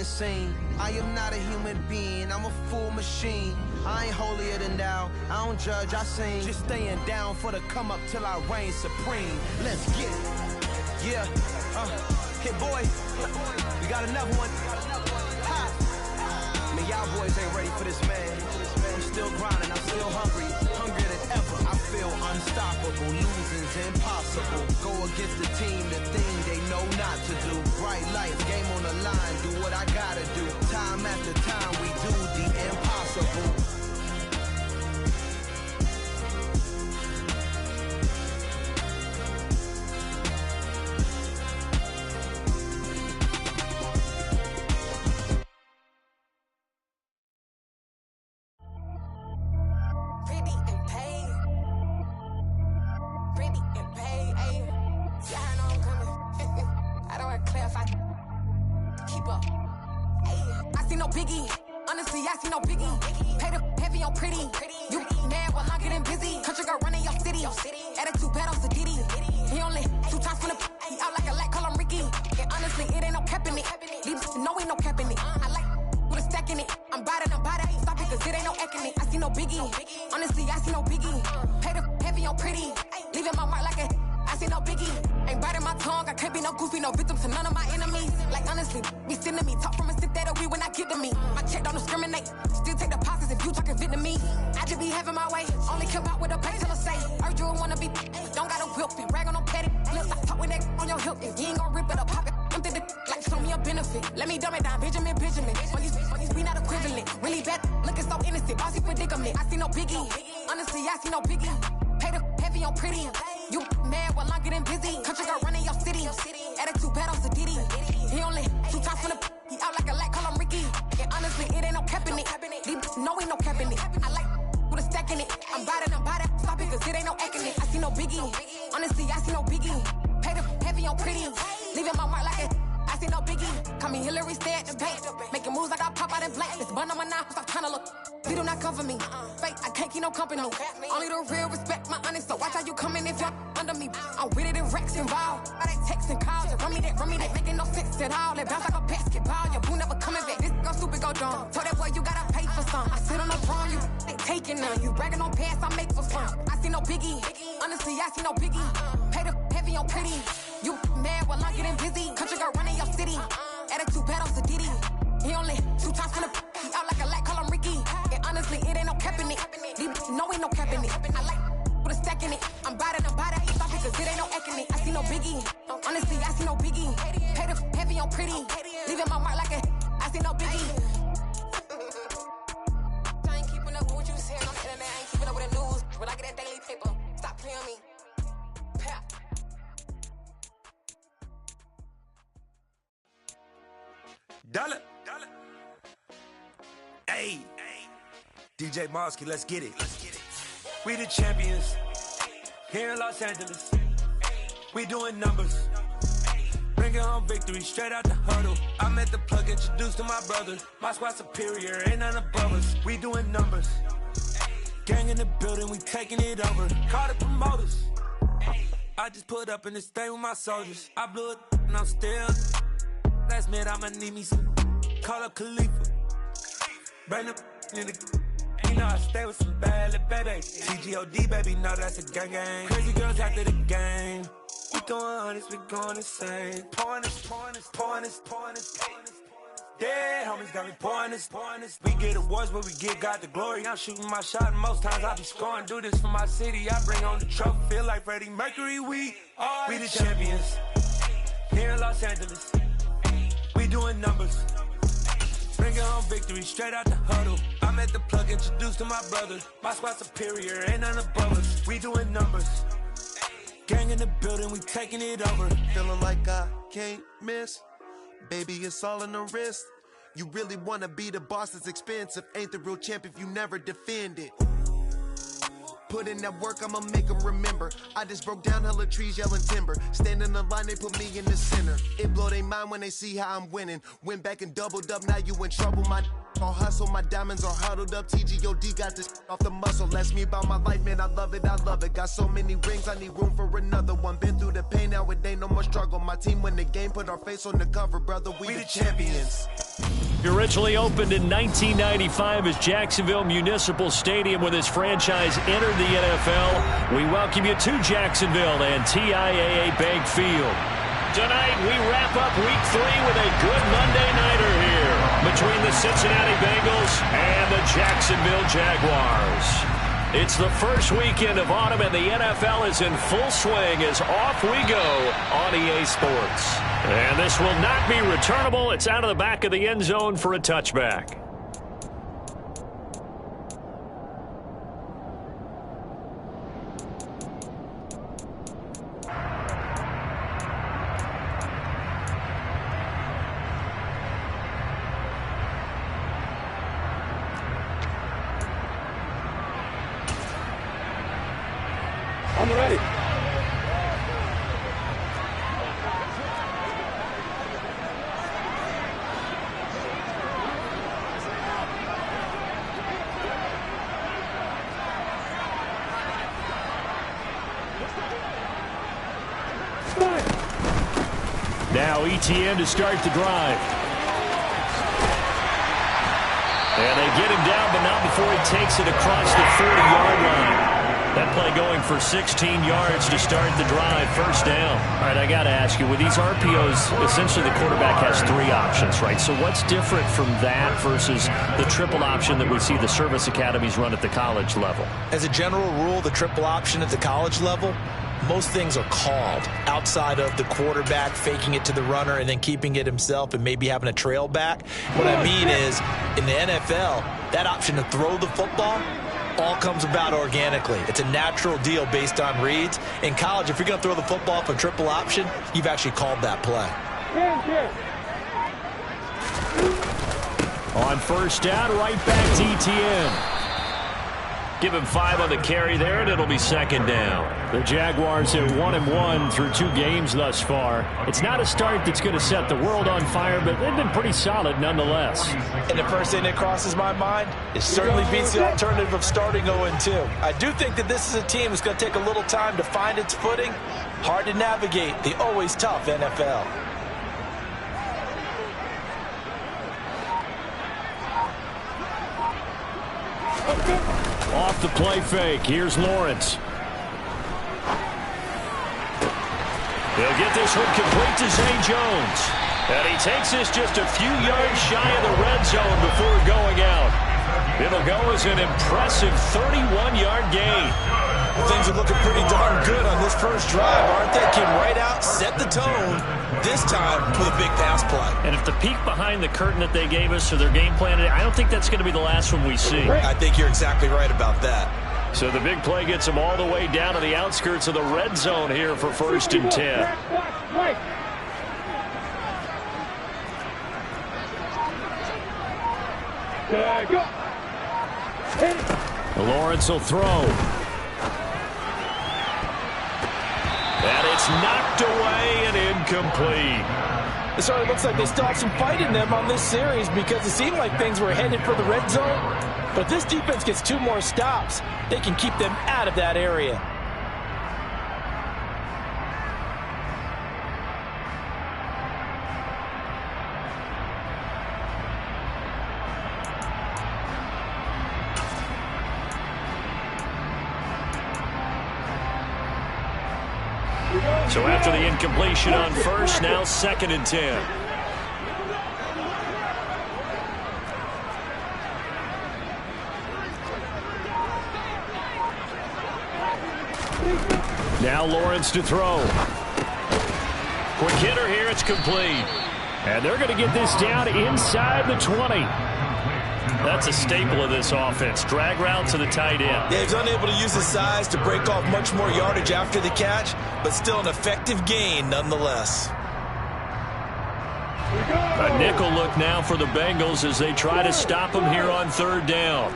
scene. I am not a human being, I'm a full machine. I ain't holier than thou, I don't judge, I sing. Just staying down for the come up till I reign supreme. Let's get it. Yeah, hit boy, we got another one. Ha. Man, y'all boys ain't ready for this, man. I'm still grinding, I'm still hungry, hungrier than ever. I feel unstoppable, losing's impossible. Go against the team, the thing they know not to do. Bright lights, game on the line, do what I gotta do. Time after time, we do the impossible. Hey, DJ Mosky, let's get it. We the champions here in Los Angeles. We doing numbers, bringing home victory straight out the huddle. I'm at the plug, introduced to my brothers. My squad superior, ain't none above us. We doing numbers, gang in the building, we taking it over. Call the promoters. I just put up in this thing with my soldiers. I blew it and I'm still. Last minute I'ma need me some. Call up Khalifa. Bring them in the. You know I stay with some bad little baby. TGOD baby, know that's a gang gang. Crazy girls after the game. We going honest, we going insane. Pouring this. Dead homies got me pouring this. We get awards, but we give God the glory. I'm shooting my shot, and most times I be scoring. Do this for my city, I bring on the trophy. Feel like Freddie Mercury, we the champions here in Los Angeles. We doing numbers, bringing home victory straight out the huddle. I'm at the plug, introduced to my brothers. My squad superior, ain't none above us. We doing numbers, gang in the building, we taking it over. Feeling like I can't miss. Baby, it's all in the wrist. You really wanna be the boss, it's expensive. Ain't the real champ if you never defend it. Put in that work, I'ma make them remember. I just broke down hella trees, yelling timber. Stand in the line, they put me in the center. It blow they mind when they see how I'm winning. Went back and doubled up, now you in trouble. My all hustle, my diamonds are huddled up. TGOD got this off the muscle. That's me about my life, man, I love it. Got so many rings, I need room for another one. Been through the pain, now it ain't no more struggle. My team win the game, put our face on the cover, brother, we the champions. Originally opened in 1995 as Jacksonville Municipal Stadium when this franchise entered the NFL. We welcome you to Jacksonville and TIAA Bank Field. Tonight, we wrap up Week 3 with a good Monday nighter here between the Cincinnati Bengals and the Jacksonville Jaguars. It's the first weekend of autumn, and the NFL is in full swing as off we go on EA Sports. And this will not be returnable. It's out of the back of the end zone for a touchback. I'm ready. Now ETN to start the drive. And they get him down, but not before he takes it across the 40-yard line. That play going for 16 yards to start the drive, first down. All right, I got to ask you, with these RPOs, essentially the quarterback has 3 options, right? So what's different from that versus the triple option that we see the service academies run at the college level? As a general rule, the triple option at the college level, most things are called outside of the quarterback faking it to the runner and then keeping it himself and maybe having a trail back. What I mean is, in the NFL, that option to throw the football all comes about organically. It's a natural deal based on reads. In college, if you're going to throw the football for triple option, you've actually called that play. On first down, right back to ETN. Give him 5 on the carry there, and it'll be second down. The Jaguars have 1-1 through 2 games thus far. It's not a start that's going to set the world on fire, but they've been pretty solid nonetheless. And the first thing that crosses my mind, it certainly beats the alternative of starting 0-2. I do think that this is a team that's going to take a little time to find its footing. Hard to navigate the always tough NFL. Off the play fake. Here's Lawrence. He'll get this one complete to Zay Jones. And he takes this just a few yards shy of the red zone before going out. It'll go as an impressive 31-yard gain. Things are looking pretty darn good on this first drive, aren't they? Came right out, set the tone, this time with a big pass play. And if the peek behind the curtain that they gave us or their game plan, I don't think that's going to be the last one we see. I think you're exactly right about that. So the big play gets them all the way down to the outskirts of the red zone here for 1st and 10. Lawrence will throw. And it's knocked away and incomplete. It sort of looks like they still have some fight in them on this series because it seemed like things were headed for the red zone. But if this defense gets 2 more stops, they can keep them out of that area. So after the incompletion on first, now 2nd and 10. Now Lawrence to throw. Quick hitter here, it's complete. And they're going to get this down inside the 20. That's a staple of this offense. Drag route to the tight end. Yeah, he's unable to use his size to break off much more yardage after the catch, but still an effective gain nonetheless. A nickel look now for the Bengals as they try to stop him here on 3rd down.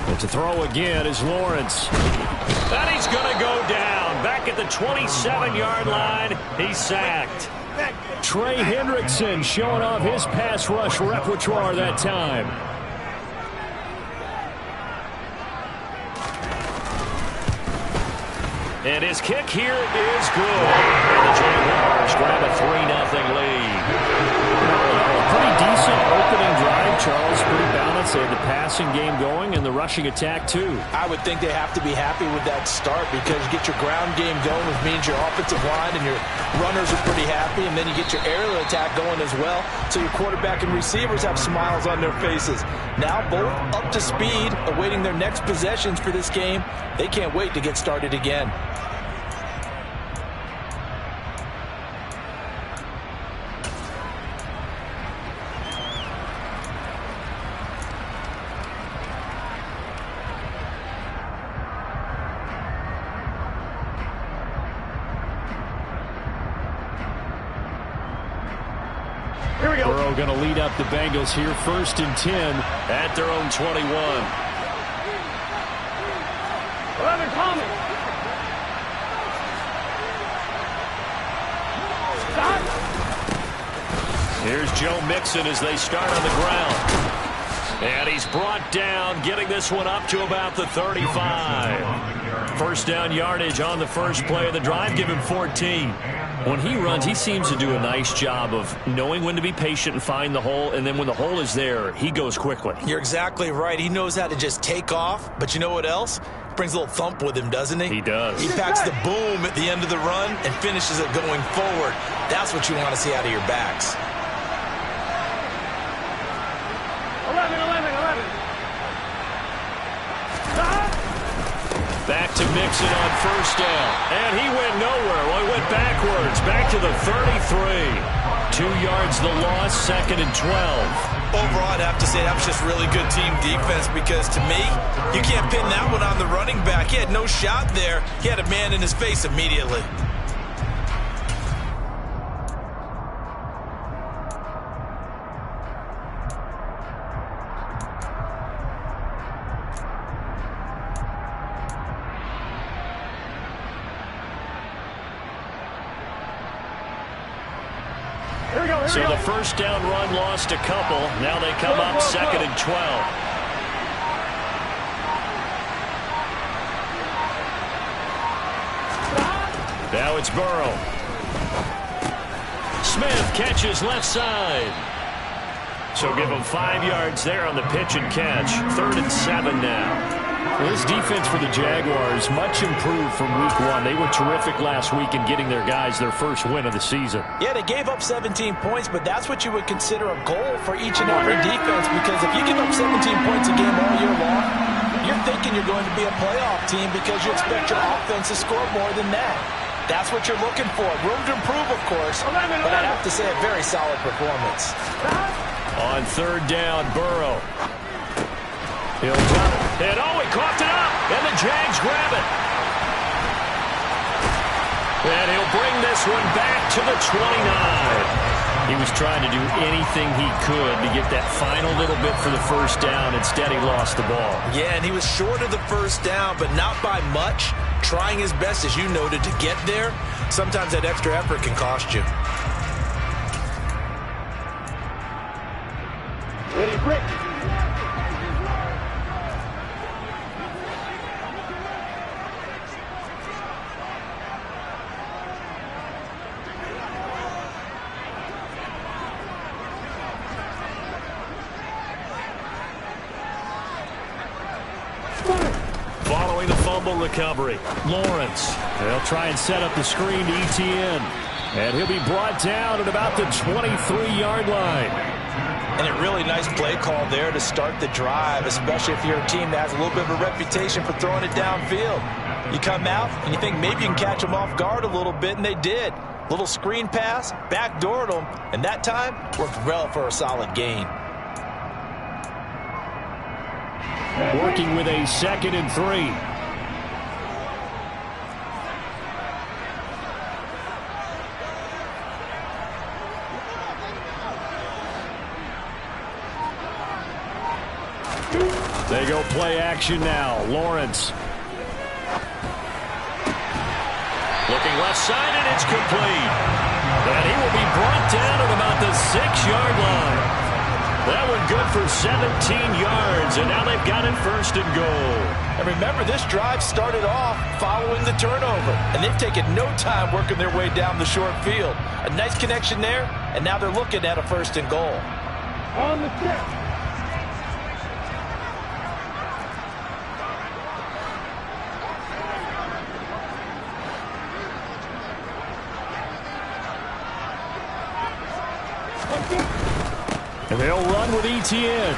And to throw again is Lawrence. And he's going to go down. Back at the 27-yard line, he's sacked. Trey Hendrickson showing off his pass rush repertoire that time. And his kick here is good. And the Jaguars grab a 3-0 lead. Pretty decent opening drive, Charles. Pretty balanced. They had the passing game going and the rushing attack, too. I would think they have to be happy with that start because you get your ground game going, which means your offensive line and your runners are pretty happy, and then you get your aerial attack going as well, so your quarterback and receivers have smiles on their faces. Now both up to speed, awaiting their next possessions for this game. They can't wait to get started again. Burrow going to lead up the Bengals here, 1st and 10 at their own 21. 11 coming. Stop. Here's Joe Mixon as they start on the ground. And he's brought down, getting this one up to about the 35. First down yardage on the first play of the drive, give him 14. When he runs, he seems to do a nice job of knowing when to be patient and find the hole, and then when the hole is there, he goes quickly. You're exactly right. He knows how to just take off, but you know what else? Brings a little thump with him, doesn't he? He does. He packs the boom at the end of the run and finishes it going forward. That's what you want to see out of your backs. 11. Back to Mixon on first down. And he went nowhere. Well, he went backwards. Back to the 33. 2 yards the loss, 2nd and 12. Overall, I'd have to say that was just really good team defense because, to me, you can't pin that one on the running back. He had no shot there. He had a man in his face immediately. So the first down run lost a couple. Now they come up 2nd and 12. Now it's Burrow. Smith catches left side. So give him 5 yards there on the pitch and catch. 3rd and 7 now. Well, this defense for the Jaguars, much improved from week 1. They were terrific last week in getting their guys their first win of the season. Yeah, they gave up 17 points, but that's what you would consider a goal for each and every defense, because if you give up 17 points a game all year long, you're thinking you're going to be a playoff team because you expect your offense to score more than that. That's what you're looking for. Room to improve, of course, but I'd have to say a very solid performance. On 3rd down, Burrow. He'll drop it. And he coughed it up. And the Jags grab it. And he'll bring this one back to the 29. He was trying to do anything he could to get that final little bit for the first down. Instead, he lost the ball. Yeah, and he was short of the first down, but not by much. Trying his best, as you noted, to get there. Sometimes that extra effort can cost you. Ready, Brick. Following the fumble recovery, Lawrence. They'll try and set up the screen to ETN. And he'll be brought down at about the 23-yard line. And a really nice play call there to start the drive, especially if you're a team that has a little bit of a reputation for throwing it downfield. You come out and you think maybe you can catch them off guard a little bit, and they did. Little screen pass, backdoored them, and that time worked well for a solid gain. Working with a 2nd and 3. They go play action now. Lawrence. Looking left side, and it's complete. And he will be brought down at about the 6-yard line. That one good for 17 yards, and now they've got it first and goal. And remember, this drive started off following the turnover, and they've taken no time working their way down the short field. A nice connection there, and now they're looking at a first and goal. On the step. And they'll run with Etienne.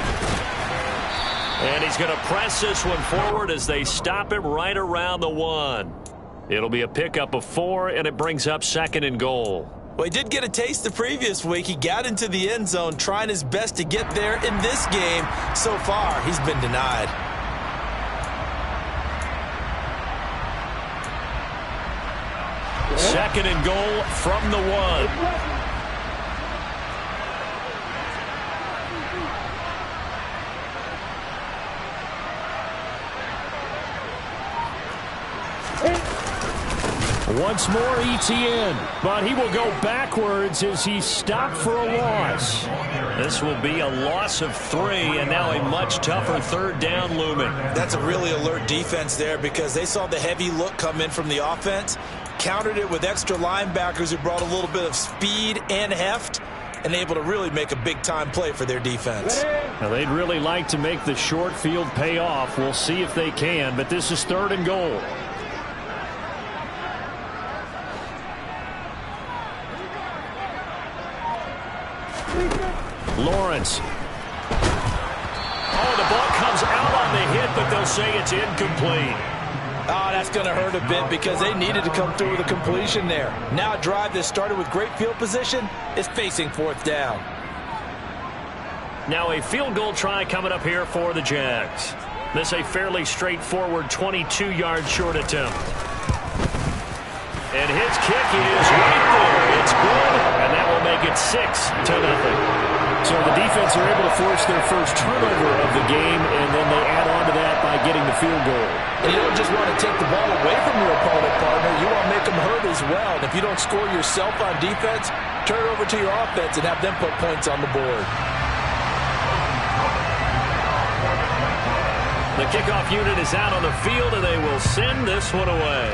And he's going to press this one forward as they stop him right around the 1. It'll be a pickup of 4, and it brings up second and goal. Well, he did get a taste the previous week. He got into the end zone trying his best to get there in this game. So far, he's been denied. Second and goal from the 1. Once more, Etienne, but he will go backwards as he's stopped for a loss. This will be a loss of 3, and now a much tougher third down looming. That's a really alert defense there because they saw the heavy look come in from the offense, countered it with extra linebackers who brought a little bit of speed and heft, and able to really make a big-time play for their defense. Now, they'd really like to make the short field pay off. We'll see if they can, but this is third and goal. Lawrence. Oh, the ball comes out on the hit, but they'll say it's incomplete. Oh, that's going to hurt a bit because they needed to come through with a completion there. Now a drive that started with great field position is facing fourth down. Now a field goal try coming up here for the Jags. This a fairly straightforward 22-yard short attempt. And his kick is right there. It's good, and that will make it 6-0. So the defense are able to force their first turnover of the game, and then they add on to that by getting the field goal. And you don't just want to take the ball away from your opponent, partner. You want to make them hurt as well. And if you don't score yourself on defense, turn it over to your offense and have them put points on the board. The kickoff unit is out on the field, and they will send this one away.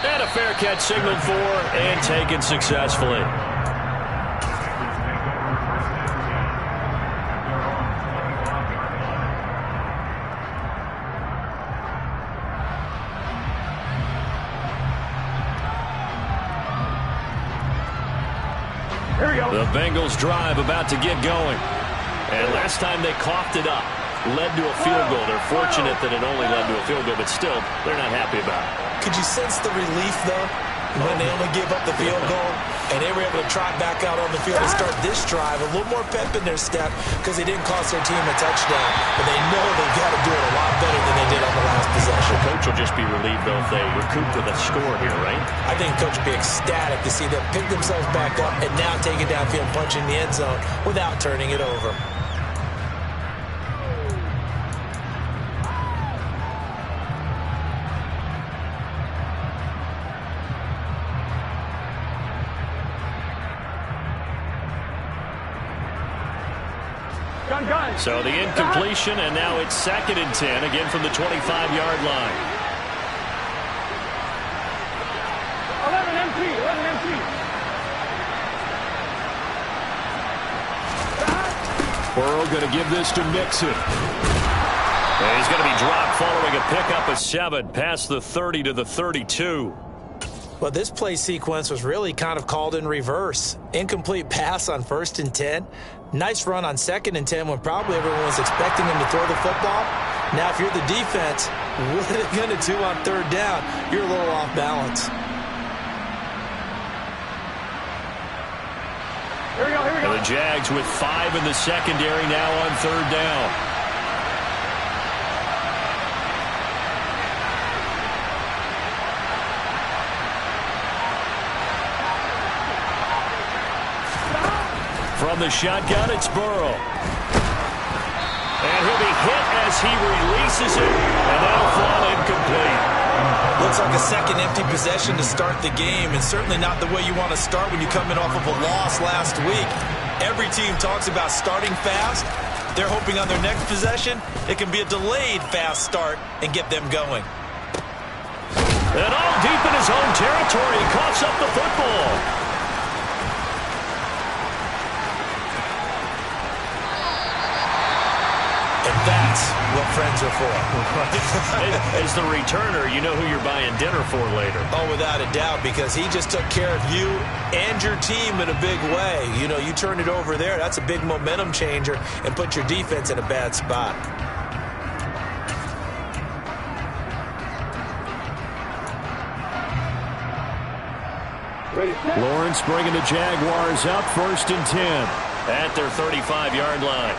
And a fair catch signaled for and taken successfully. The Bengals drive about to get going. And last time they coughed it up, led to a field goal. They're fortunate that it only led to a field goal, but still, they're not happy about it. Could you sense the relief, though, when they only gave up the field goal and they were able to trot back out on the field and start this drive? A little more pep in their step because they didn't cost their team a touchdown, but they know they've got to do it a lot better than they did on the last possession. The coach will just be relieved, though, if they recoup with a score here, right? I think the coach will be ecstatic to see them pick themselves back up and now take it downfield and punch in the end zone without turning it over. So the incompletion, and now it's 2nd and 10, again from the 25-yard line. 11 empty. Burrow going to give this to Mixon. And he's going to be dropped following a pickup of 7 past the 30 to the 32. Well, this play sequence was really kind of called in reverse. Incomplete pass on 1st and 10. Nice run on 2nd and 10 when probably everyone was expecting him to throw the football. Now, if you're the defense, what are they going to do on 3rd down? You're a little off balance. Here we go. And the Jags with 5 in the secondary now on 3rd down. From the shotgun, it's Burrow. And he'll be hit as he releases it, and that'll fall incomplete. Looks like a second empty possession to start the game, and certainly not the way you want to start when you come in off of a loss last week. Every team talks about starting fast. They're hoping on their next possession, it can be a delayed fast start and get them going. And all deep in his own territory, he coughs up the football. And that's what friends are for. As the returner, you know who you're buying dinner for later. Oh, without a doubt, because he just took care of you and your team in a big way. You know, you turn it over there, that's a big momentum changer and put your defense in a bad spot. Lawrence bringing the Jaguars up 1st and 10 at their 35-yard line.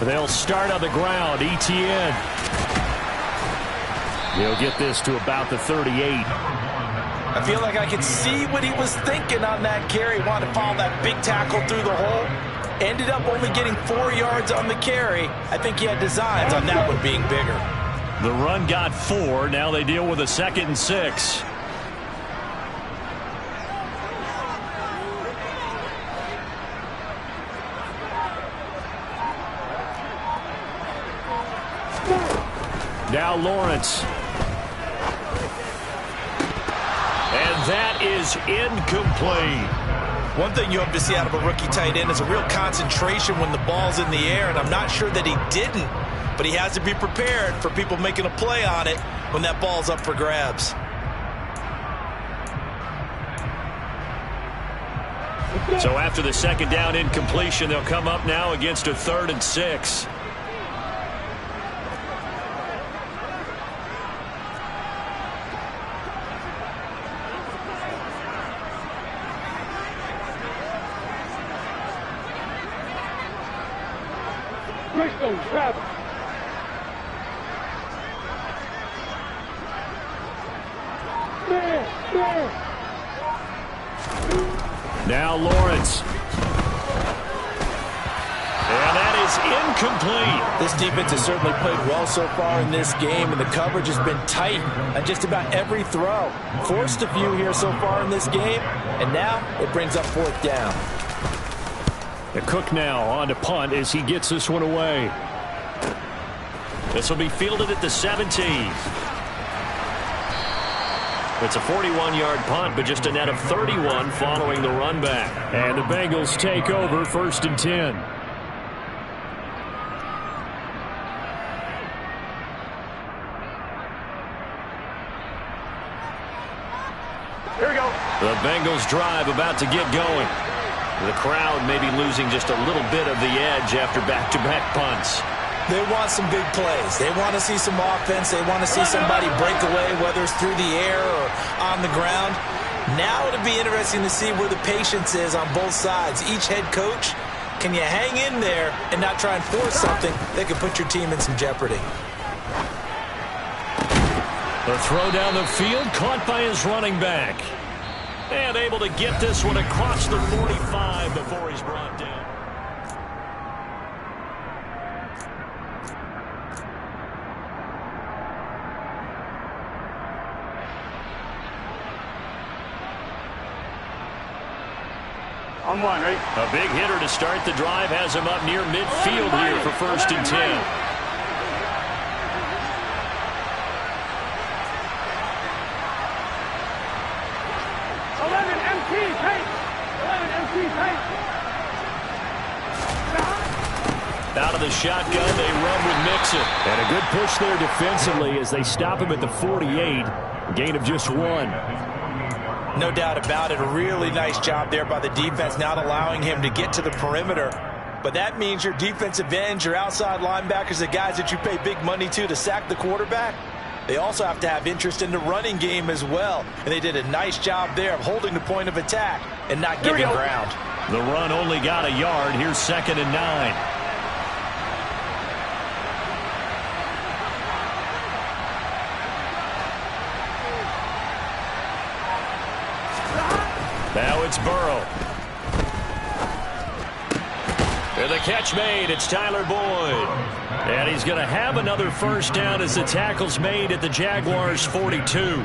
They'll start on the ground. ETN. He'll get this to about the 38. I feel like I could see what he was thinking on that carry. Wanted to follow that big tackle through the hole. Ended up only getting 4 yards on the carry. I think he had designs on that one being bigger. The run got 4. Now they deal with a 2nd and 6. Now Lawrence. And that is incomplete. One thing you hope to see out of a rookie tight end is a real concentration when the ball's in the air, and I'm not sure that he didn't, but he has to be prepared for people making a play on it when that ball's up for grabs. So after the 2nd down incompletion, they'll come up now against a 3rd and 6. Now Lawrence. And that is incomplete. This defense has certainly played well so far in this game, and the coverage has been tight on just about every throw. Forced a few here so far in this game, and now it brings up 4th down. The Cook now on to punt as he gets this one away. This will be fielded at the 17. It's a 41-yard punt, but just a net of 31 following the run back. And the Bengals take over 1st and 10. Here we go. The Bengals drive about to get going. The crowd may be losing just a little bit of the edge after back-to-back punts. They want some big plays. They want to see some offense. They want to see somebody break away, whether it's through the air or on the ground. Now it'll be interesting to see where the patience is on both sides. Each head coach, can you hang in there and not try and force something that could put your team in some jeopardy? The throw down the field, caught by his running back. And able to get this one across the 45 before he's brought down. On one, right? A big hitter to start the drive has him up near midfield here for 1st and 10. 11 MT tight. 11 MT tight. Out of the shotgun, they run with Mixon. And a good push there defensively as they stop him at the 48. Gain of just 1. No doubt about it. A really nice job there by the defense, not allowing him to get to the perimeter. But that means your defensive ends, your outside linebackers, the guys that you pay big money to sack the quarterback, they also have to have interest in the running game as well. And they did a nice job there of holding the point of attack and not giving ground. The run only got a yard. Here's 2nd and 9. Now it's Burrow. And the catch made. It's Tyler Boyd. And he's going to have another first down as the tackle's made at the Jaguars' 42.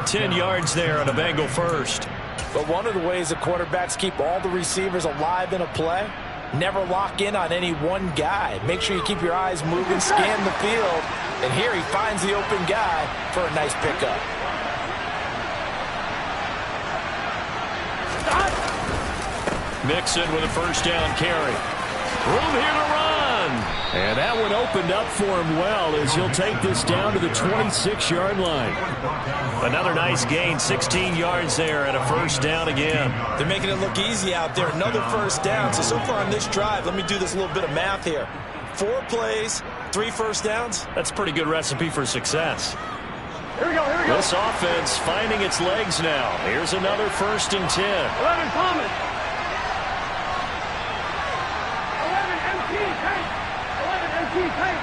10 yards there on a Bengal first. But one of the ways the quarterbacks keep all the receivers alive in a play, never lock in on any one guy. Make sure you keep your eyes moving, scan the field. And here he finds the open guy for a nice pickup. Mixon with a first down carry. Room here to run. And that one opened up for him well as he'll take this down to the 26-yard line. Another nice gain, 16 yards there and a first down again. They're making it look easy out there. Another first down. So far on this drive, let me do this little bit of math here. 4 plays, 3 first downs. That's a pretty good recipe for success. Here we go, here we go. This offense finding its legs now. Here's another 1st and 10. 11 Thomas. 11 MT Tank. 11 MT Tank.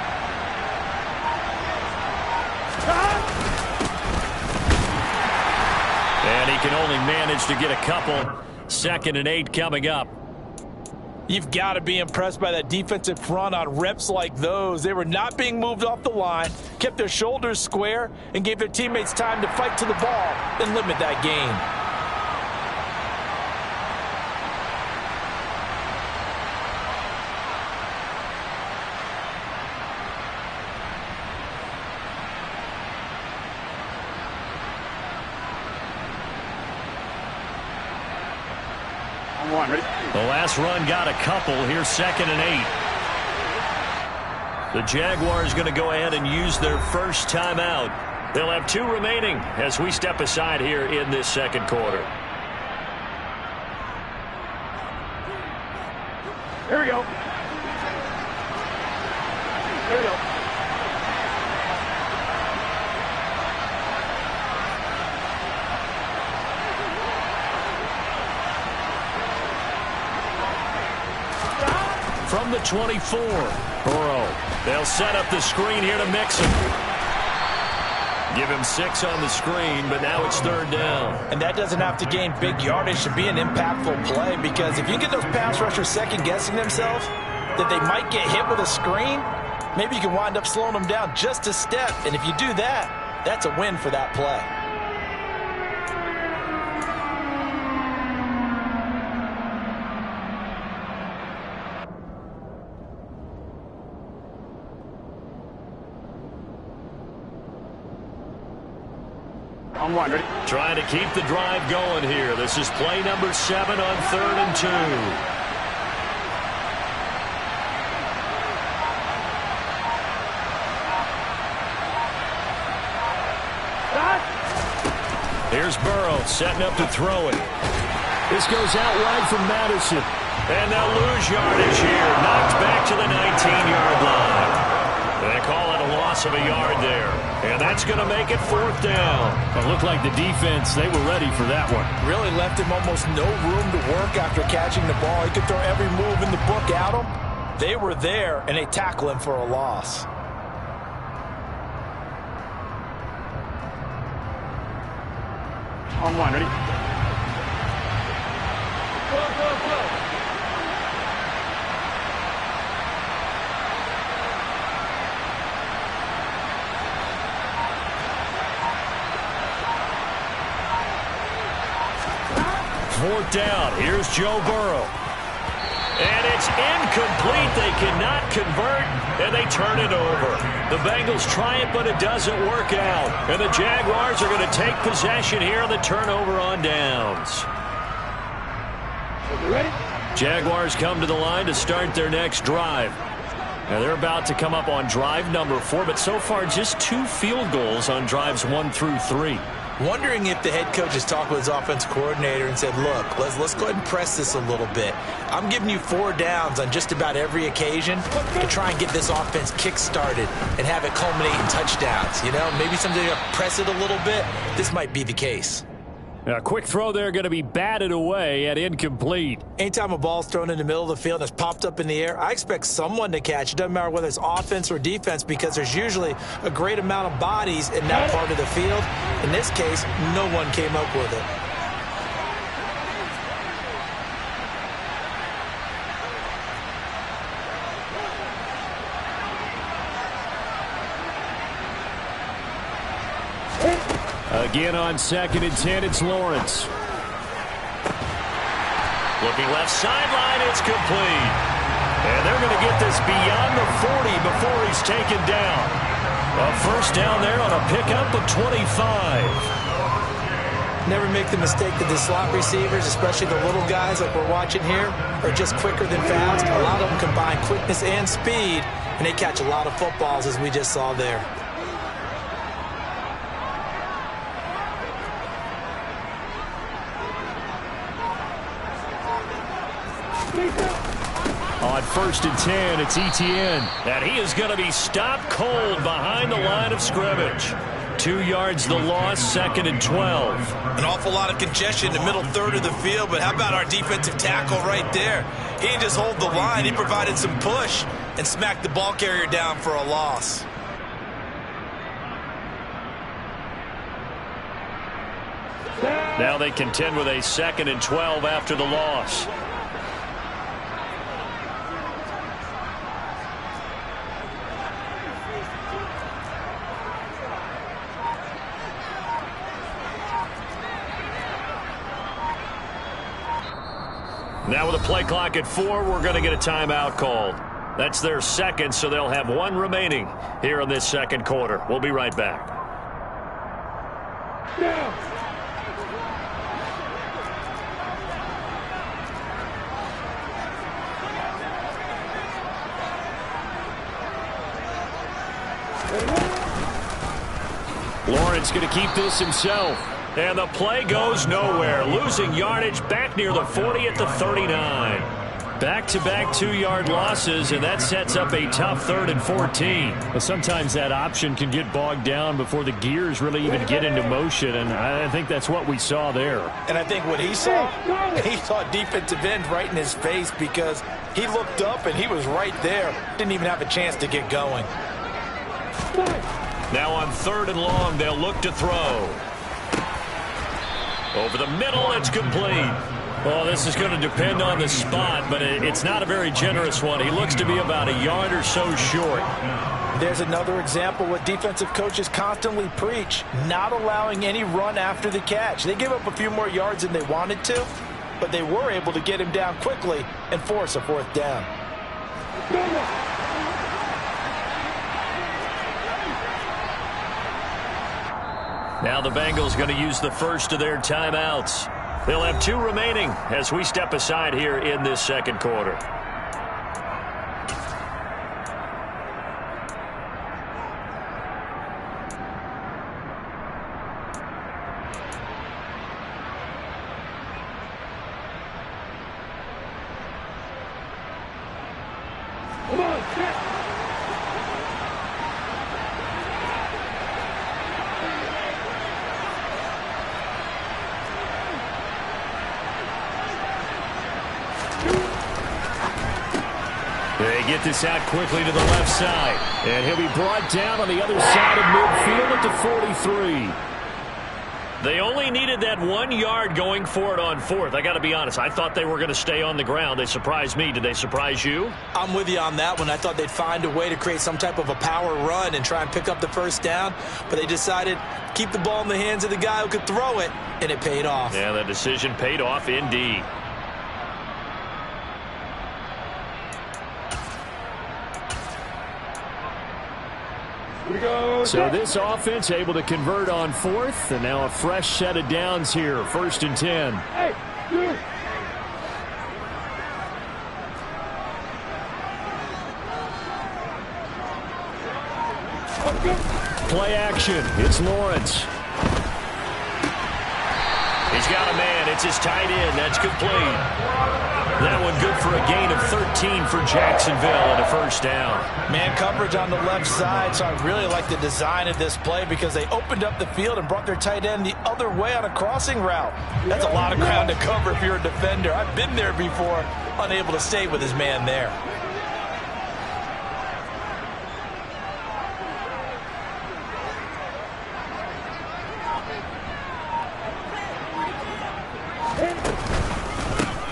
And he can only manage to get a couple. 2nd and 8 coming up. You've got to be impressed by that defensive front on reps like those. They were not being moved off the line, kept their shoulders square, and gave their teammates time to fight to the ball and limit that gain. Ready? The last run got a couple. Here's 2nd and 8. The Jaguars going to go ahead and use their first timeout. They'll have 2 remaining as we step aside here in this 2nd quarter. Here we go. Here we go. From the 24, Burrow. They'll set up the screen here to Mixon. Give him 6 on the screen, but now it's 3rd down. And that doesn't have to gain big yardage to be an impactful play, because if you get those pass rushers second-guessing themselves that they might get hit with a screen, maybe you can wind up slowing them down just a step. And if you do that, that's a win for that play. On 1, ready? Trying to keep the drive going here. This is play number 7 on 3rd and 2. Here's Burrow setting up to throw it. This goes out wide from Madison. And they'll lose yardage here. Knocked back to the 19-yard line. They call it a loss of a yard there. And that's going to make it 4th down. It looked like the defense, they were ready for that one. Really left him almost no room to work after catching the ball. He could throw every move in the book at him. They were there, and they tackle him for a loss. On 1, ready? Go, go, go. Fourth down. Here's Joe Burrow. And it's incomplete. They cannot convert, and they turn it over. The Bengals try it, but it doesn't work out. And the Jaguars are going to take possession here on the turnover on downs. Ready? Jaguars come to the line to start their next drive. Now they're about to come up on drive number 4, but so far just 2 field goals on drives 1 through 3. Wondering if the head coach has talked with his offensive coordinator and said, look, let's go ahead and press this a little bit. I'm giving you 4 downs on just about every occasion to try and get this offense kick-started and have it culminate in touchdowns. You know, maybe something to press it a little bit. This might be the case. A quick throw there going to be batted away at incomplete. Anytime a ball's thrown in the middle of the field and it's popped up in the air, I expect someone to catch it. Doesn't matter whether it's offense or defense, because there's usually a great amount of bodies in that part of the field. In this case, no one came up with it. Again on 2nd and 10, it's Lawrence. Looking left sideline, it's complete. And they're going to get this beyond the 40 before he's taken down. A first down there on a pickup of 25. Never make the mistake that the slot receivers, especially the little guys like we're watching here, are just quicker than fast. A lot of them combine quickness and speed, and they catch a lot of footballs, as we just saw there. On 1st and 10, it's Etienne. And he is going to be stopped cold behind the line of scrimmage. 2 yards the loss, 2nd and 12. An awful lot of congestion in the middle third of the field, but how about our defensive tackle right there? He didn't just hold the line, he provided some push and smacked the ball carrier down for a loss. Now they contend with a 2nd and 12 after the loss. Now with a play clock at 4, we're going to get a timeout called. That's their second, so they'll have 1 remaining here in this second quarter. We'll be right back. Lawrence going to keep this himself. And the play goes nowhere. Losing yardage back near the 40 at the 39. Back-to-back 2-yard losses, and that sets up a tough 3rd and 14. But sometimes that option can get bogged down before the gears really even get into motion, and I think that's what we saw there. And I think what he saw defensive end right in his face, because he looked up and he was right there. Didn't even have a chance to get going. Now on 3rd and long, they'll look to throw. Over the middle, it's complete. Well, this is going to depend on the spot, but it's not a very generous one. He looks to be about a yard or so short. There's another example what defensive coaches constantly preach, not allowing any run after the catch. They give up a few more yards than they wanted to, but they were able to get him down quickly and force a 4th down. Now the Bengals going to use the first of their timeouts. They'll have 2 remaining as we step aside here in this second quarter. Come on, set. They get this out quickly to the left side. And he'll be brought down on the other side of midfield at the 43. They only needed that 1 yard going for it on 4th. I got to be honest, I thought they were going to stay on the ground. They surprised me. Did they surprise you? I'm with you on that one. I thought they'd find a way to create some type of a power run and try and pick up the first down, but they decided keep the ball in the hands of the guy who could throw it, and it paid off. Yeah, that decision paid off indeed. So this offense able to convert on 4th, and now a fresh set of downs here, 1st and 10. Hey, you. Play action. It's Lawrence. He's got a man. It's his tight end. That's complete. That one good for a gain of 13 for Jacksonville and a first down. Man coverage on the left side, so I really like the design of this play because they opened up the field and brought their tight end the other way on a crossing route. That's a lot of ground to cover if you're a defender. I've been there before, unable to stay with his man there.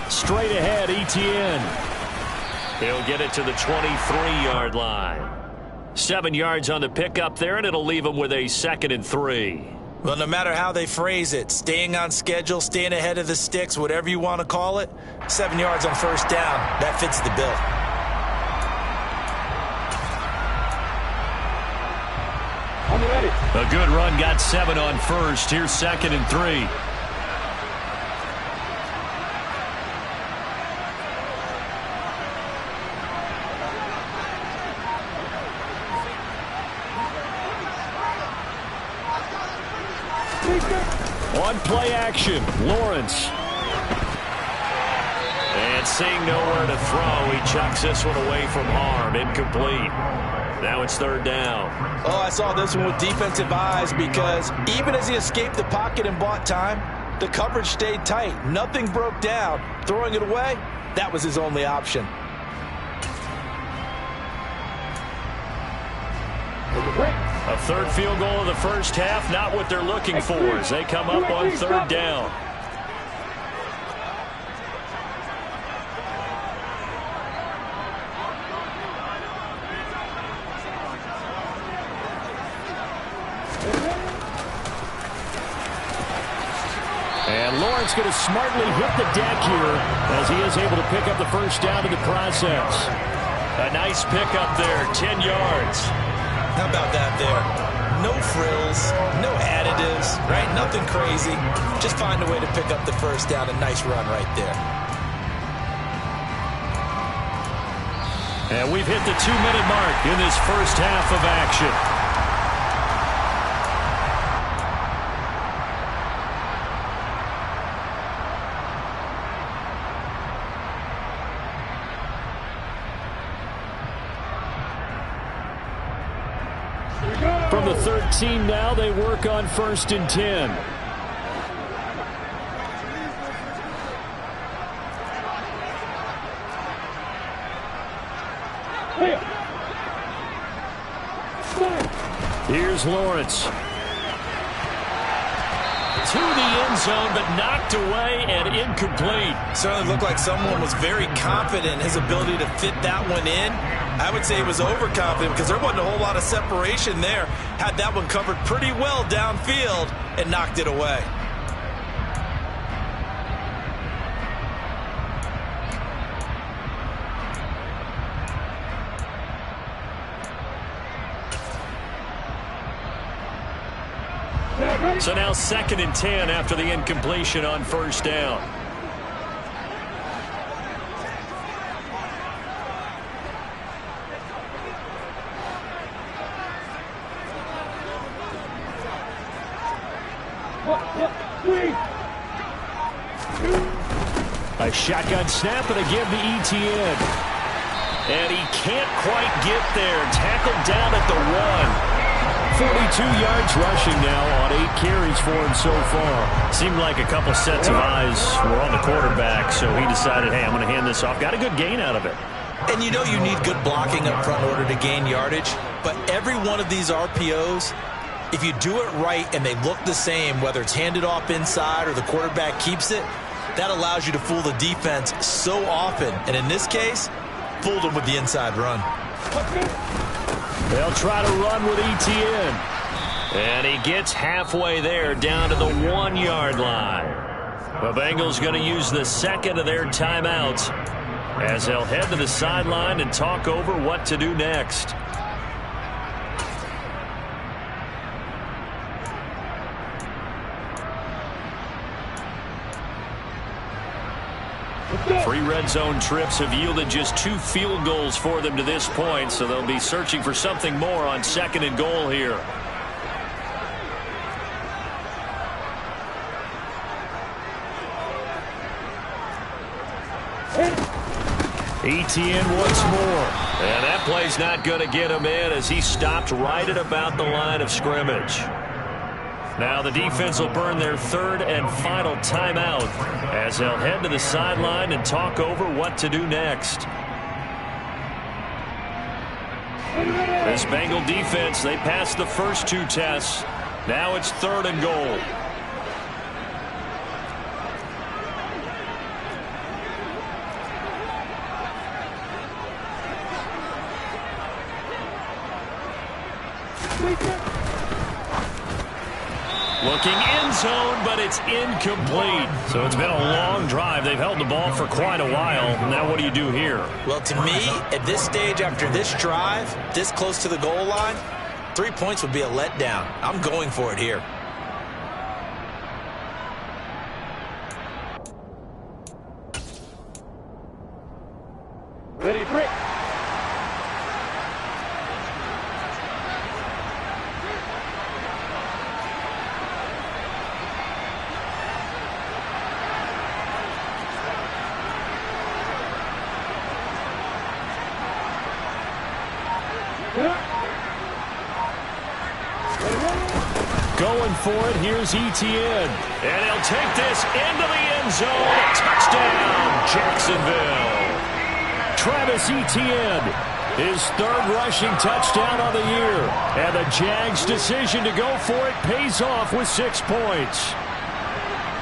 Straight ahead, Etienne. He'll get it to the 23-yard line. 7 yards on the pickup there, and it'll leave him with a 2nd and 3. Well, no matter how they phrase it, staying on schedule, staying ahead of the sticks, whatever you want to call it, 7 yards on first down, that fits the bill. I'm ready. A good run got 7 on first. Here's 2nd and 3. On play action, Lawrence. And seeing nowhere to throw, he chucks this one away from harm. Incomplete. Now it's 3rd down. Oh, I saw this one with defensive eyes because even as he escaped the pocket and bought time, the coverage stayed tight. Nothing broke down. Throwing it away, that was his only option. A 3rd field goal of the first half, not what they're looking for as they come up on 3rd down. And Lawrence going to smartly hit the deck here as he is able to pick up the first down in the process. A nice pickup there, 10 yards. How about that there? No frills, no additives, right? Nothing crazy. Just find a way to pick up the first down. A nice run right there. And we've hit the 2-minute mark in this first half of action. From the 13 now, they work on 1st and 10. Here's Lawrence. To the end zone, but knocked away and incomplete. Certainly looked like someone was very confident in his ability to fit that one in. I would say he was overconfident because there wasn't a whole lot of separation there. Had that one covered pretty well downfield and knocked it away. So now 2nd and 10 after the incompletion on 1st down. A shotgun snap and a give to ETN. And he can't quite get there. Tackled down at the 1. 42 yards rushing now on 8 carries for him so far. Seemed like a couple sets of eyes were on the quarterback, so he decided, hey, I'm going to hand this off. Got a good gain out of it. And you know you need good blocking up front in order to gain yardage, but every one of these RPOs, if you do it right and they look the same, whether it's handed off inside or the quarterback keeps it, that allows you to fool the defense so often. And in this case, fooled them with the inside run. They'll try to run with ETN. And he gets halfway there down to the 1-yard line. The Bengals going to use the 2nd of their timeouts as they'll head to the sideline and talk over what to do next. Three red zone trips have yielded just 2 field goals for them to this point, so they'll be searching for something more on 2nd and goal here. ETN once more. And that play's not going to get him in as he stopped right at about the line of scrimmage. Now the defense will burn their 3rd and final timeout as they'll head to the sideline and talk over what to do next. This Bengal defense, they passed the first 2 tests. Now it's 3rd and goal. end zone, but it's incomplete. So it's been a long drive. They've held the ball for quite a while. Now what do you do here? Well, to me, at this stage, after this drive, this close to the goal line, 3 points would be a letdown. I'm going for it here. Ready, break. Going for it, here's Etienne. And he'll take this into the end zone. Touchdown, Jacksonville. Travis Etienne, his third rushing touchdown of the year. And the Jags' decision to go for it pays off with 6 points.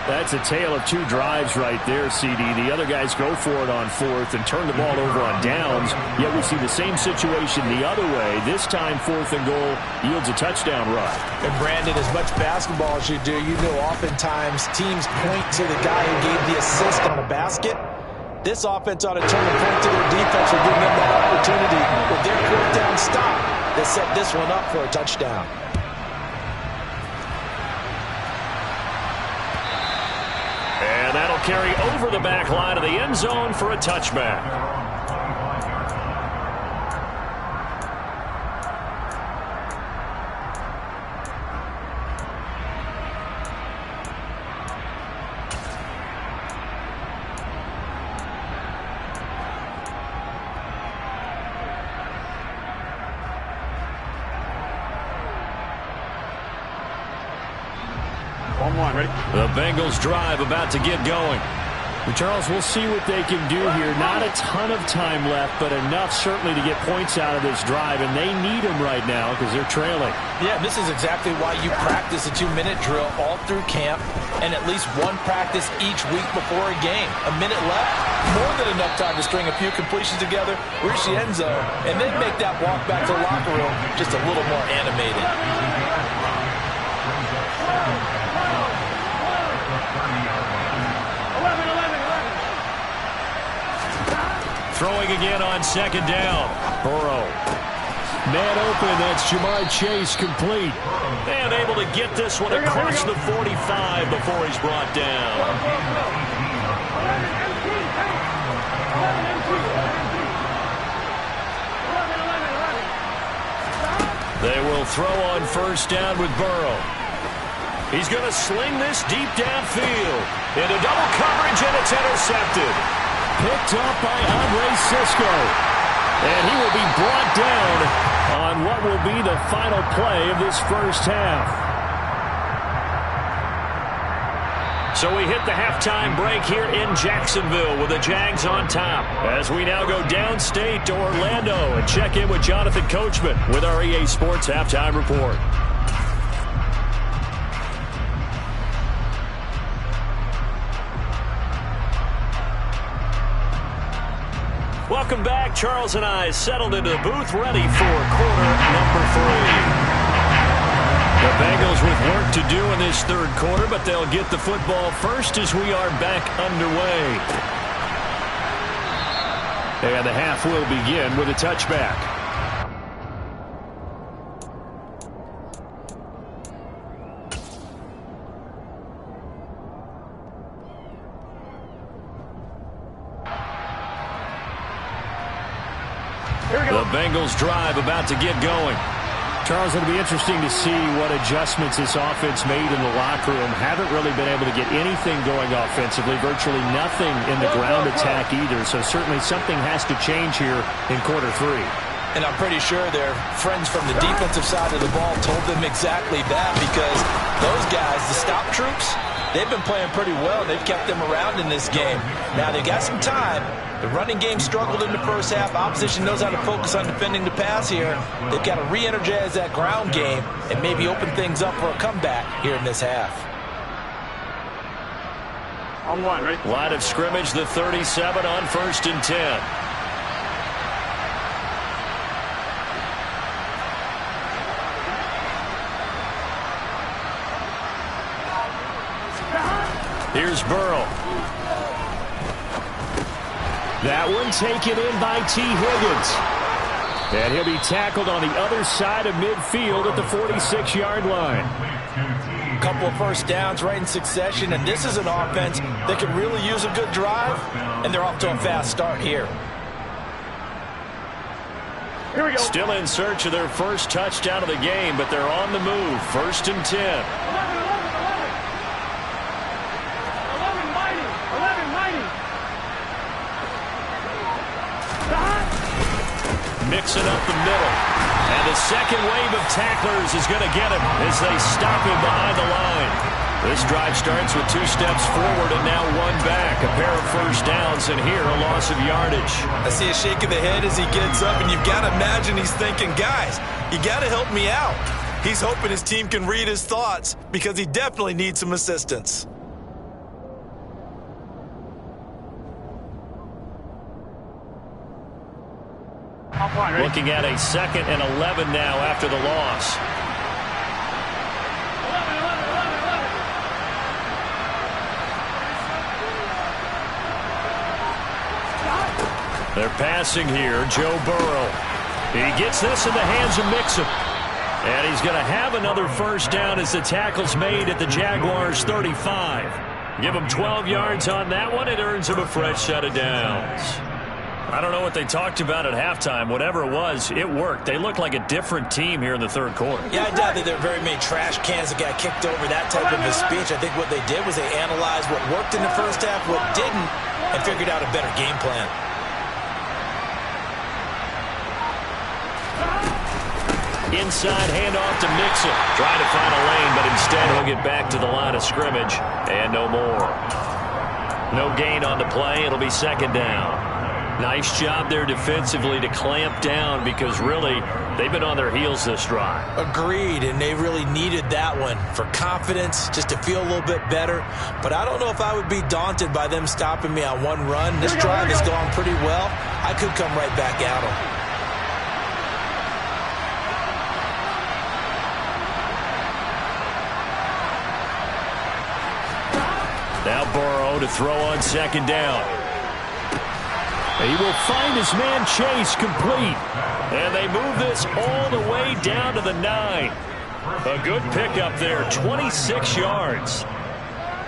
That's a tale of 2 drives right there, CD. The other guys go for it on 4th and turn the ball over on downs. Yet we see the same situation the other way. This time, 4th and goal yields a touchdown run. And Brandon, as much basketball as you do, you know oftentimes teams point to the guy who gave the assist on a basket. This offense ought to turn and point to their defense for giving them that opportunity with their 4th down stop. They set this one up for a touchdown. And that'll carry over the back line of the end zone for a touchback. The Bengals drive about to get going. Charles, we'll see what they can do here. Not a ton of time left, but enough certainly to get points out of this drive, and they need them right now because they're trailing. Yeah, this is exactly why you practice a 2-minute drill all through camp and at least one practice each week before a game. A minute left, more than enough time to string a few completions together, reach the end zone, and then make that walk back to the locker room just a little more animated. Throwing again on 2nd down. Burrow. Man open, that's Jamar Chase complete. And able to get this one across the 45 before he's brought down. They will throw on 1st down with Burrow. He's going to sling this deep downfield. Into double coverage, and it's intercepted. Picked up by RZSL. And he will be brought down on what will be the final play of this first half. So we hit the halftime break here in Jacksonville with the Jags on top. As we now go downstate to Orlando and check in with Jonathan Coachman with our EA Sports Halftime Report. Welcome back. Charles and I settled into the booth, ready for quarter number 3. The Bengals with work to do in this 3rd quarter, but they'll get the football first as we are back underway. And the half will begin with a touchback. The Bengals drive about to get going. Charles, it'll be interesting to see what adjustments this offense made in the locker room. Haven't really been able to get anything going offensively, virtually nothing in the ground attack either. So certainly something has to change here in quarter 3. And I'm pretty sure their friends from the defensive side of the ball told them exactly that, because those guys, the stop troops, they've been playing pretty well. They've kept them around in this game. Now, they've got some time. The running game struggled in the first half. Opposition knows how to focus on defending the pass here. They've got to re-energize that ground game and maybe open things up for a comeback here in this half. On 1, ready? Line of scrimmage, the 37 on 1st and 10. Here's Burrow. That one taken in by T. Higgins. And he'll be tackled on the other side of midfield at the 46-yard line. A couple of first downs right in succession, and this is an offense that could really use a good drive, and they're off to a fast start here. Here we go. Still in search of their first touchdown of the game, but they're on the move. 1st and 10. 11 mighty. 11 mighty. Mixing up the middle. And the second wave of tacklers is going to get him as they stop him behind the line. This drive starts with 2 steps forward and now 1 back. A pair of first downs, and here a loss of yardage. I see a shake of the head as he gets up, and you've got to imagine he's thinking, guys, you got to help me out. He's hoping his team can read his thoughts because he definitely needs some assistance. Looking at a 2nd and 11 now after the loss. They're passing here. Joe Burrow. He gets this in the hands of Mixon. And he's going to have another first down as the tackle's made at the Jaguars' 35. Give him 12 yards on that one. It earns him a fresh set of downs. I don't know what they talked about at halftime. Whatever it was, it worked. They look like a different team here in the 3rd quarter. Yeah, I doubt that there are very many trash cans that got kicked over, that type of a speech. I think what they did was they analyzed what worked in the first half, what didn't, and figured out a better game plan. Inside handoff to Mixon. Trying to find a lane, but instead he'll get back to the line of scrimmage. And no more. No gain on the play. It'll be 2nd down. Nice job there defensively to clamp down because really they've been on their heels this drive. Agreed, and they really needed that one for confidence, just to feel a little bit better. But I don't know if I would be daunted by them stopping me on 1 run. This drive has gone pretty well. I could come right back at them. Now Burrow to throw on 2nd down. He will find his man Chase complete. And they move this all the way down to the 9. A good pickup there, 26 yards.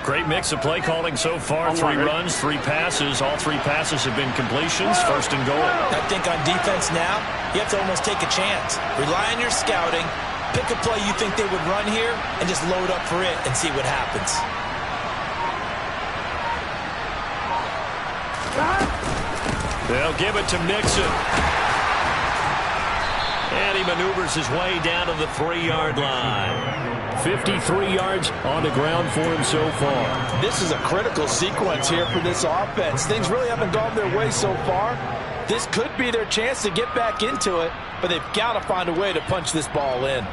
Great mix of play calling so far. 3 runs, 3 passes. All 3 passes have been completions. 1st and goal. I think on defense now, you have to almost take a chance. Rely on your scouting. Pick a play you think they would run here and just load up for it and see what happens. They'll give it to Mixon. And he maneuvers his way down to the 3-yard line. 53 yards on the ground for him so far. This is a critical sequence here for this offense. Things really haven't gone their way so far. This could be their chance to get back into it, but they've got to find a way to punch this ball in.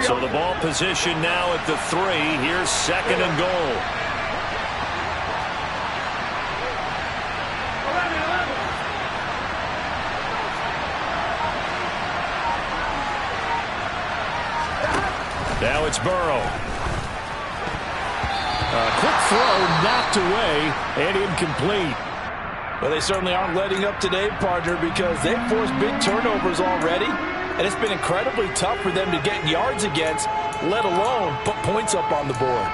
So the ball position now at the 3. Here's 2nd and goal. Now it's Burrow. A quick throw knocked away and incomplete. Well, they certainly aren't letting up today, partner, because they've forced big turnovers already, and it's been incredibly tough for them to get yards against, let alone put points up on the board.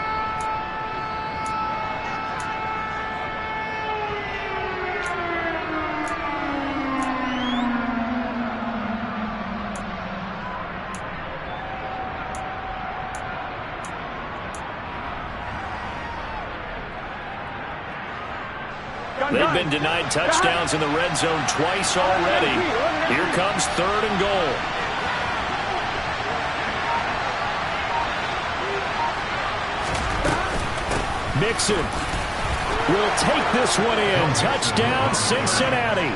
They've been denied touchdowns in the red zone twice already. Here comes 3rd and goal. Mixon will take this one in. Touchdown, Cincinnati.